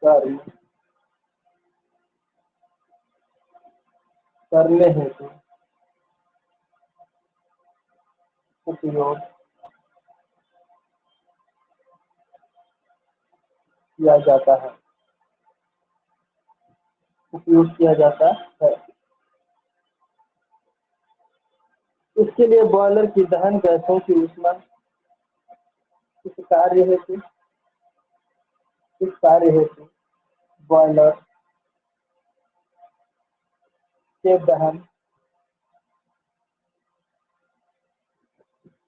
गर्म करने हेतु उपयोग किया जाता है इसके लिए बॉयलर की दहन गैसों की ऊष्मा इस कार्य हेतु बॉयलर के दहन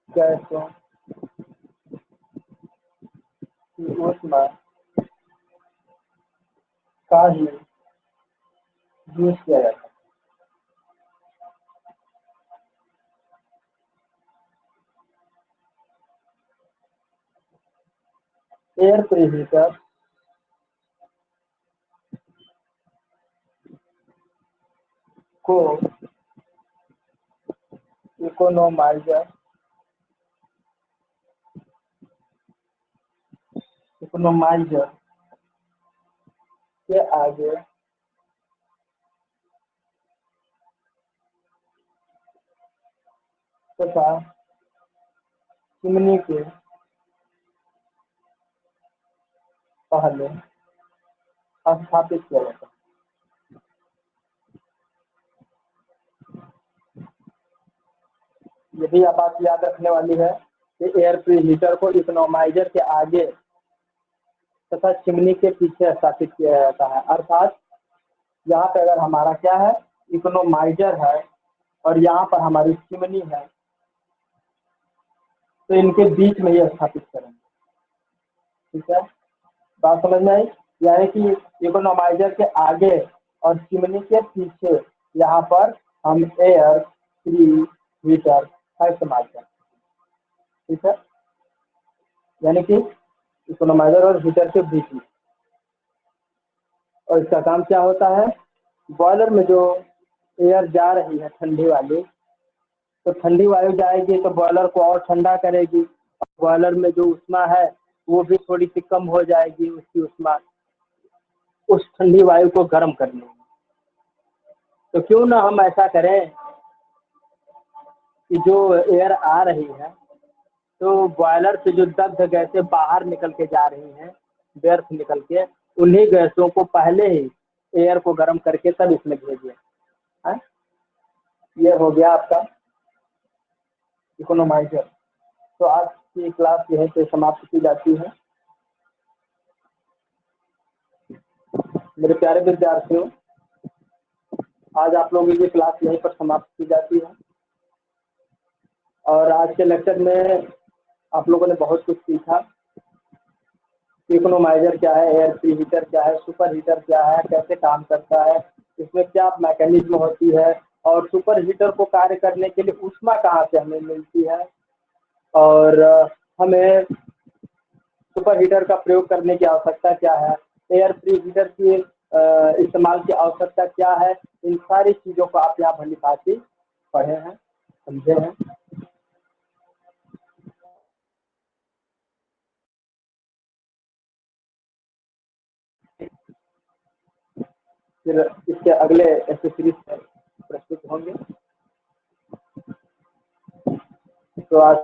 गैसों की ऊष्मा का ही यूज किया जाता है। एयर प्रीहीटर को इकोनोमाइजर के आगे तथा चिमनी के पहले स्थापित किया जाता है। ये भी आप बात याद रखने वाली है कि एयर प्रीहीटर को इकोनोमाइजर के आगे तथा चिमनी के पीछे स्थापित किया जाता है। अर्थात यहाँ पे अगर हमारा क्या है, इकोनोमाइजर है और यहाँ पर हमारी चिमनी है, तो इनके बीच में ये स्थापित करेंगे। ठीक है, बात समझ में आई? यानी कि इकोनोमाइजर के आगे और चिमनी के पीछे यहाँ पर हम एयर प्रीहीटर का इस्तेमाल करें। ठीक है, यानी कि इकोनोमाइजर और हीटर के बीच में। और इसका काम क्या होता है, बॉयलर में जो एयर जा रही है ठंडी वाली, तो ठंडी वायु जाएगी तो बॉयलर को और ठंडा करेगी, और बॉयलर में जो ऊष्मा है वो भी थोड़ी सी कम हो जाएगी, उसकी ऊष्मा उस ठंडी वायु को गर्म करने में। तो क्यों ना हम ऐसा करें कि जो एयर आ रही है तो बॉयलर से जो दग्ध गैसें बाहर निकल के जा रही हैं, व्यर्थ निकल के, उन्हीं गैसों को पहले ही एयर को गर्म करके तब इसमें भेजिए। ये हो गया आपका इकोनोमाइजर। तो आज की क्लास यहीं पे समाप्त की जाती है। मेरे प्यारे विद्यार्थियों, आज आप लोगों की क्लास यहीं पर समाप्त की जाती है। और आज के लेक्चर में आप लोगों ने बहुत कुछ सीखा। इकोनोमाइजर क्या है, एयर प्रीहीटर क्या है, सुपर हीटर क्या है, कैसे काम करता है, इसमें क्या मैकेनिज्म होती है, और सुपर हीटर को कार्य करने के लिए ऊष्मा कहाँ से हमें मिलती है, और हमें सुपर हीटर का प्रयोग करने की आवश्यकता क्या है, एयर प्रीहीटर की इस्तेमाल की आवश्यकता क्या है। इन सारी चीज़ों को आप यहाँ भली भांति पढ़े हैं, समझे हैं। फिर इसके अगले एक्सेसरीज प्रस्तुत होंगे। तो आज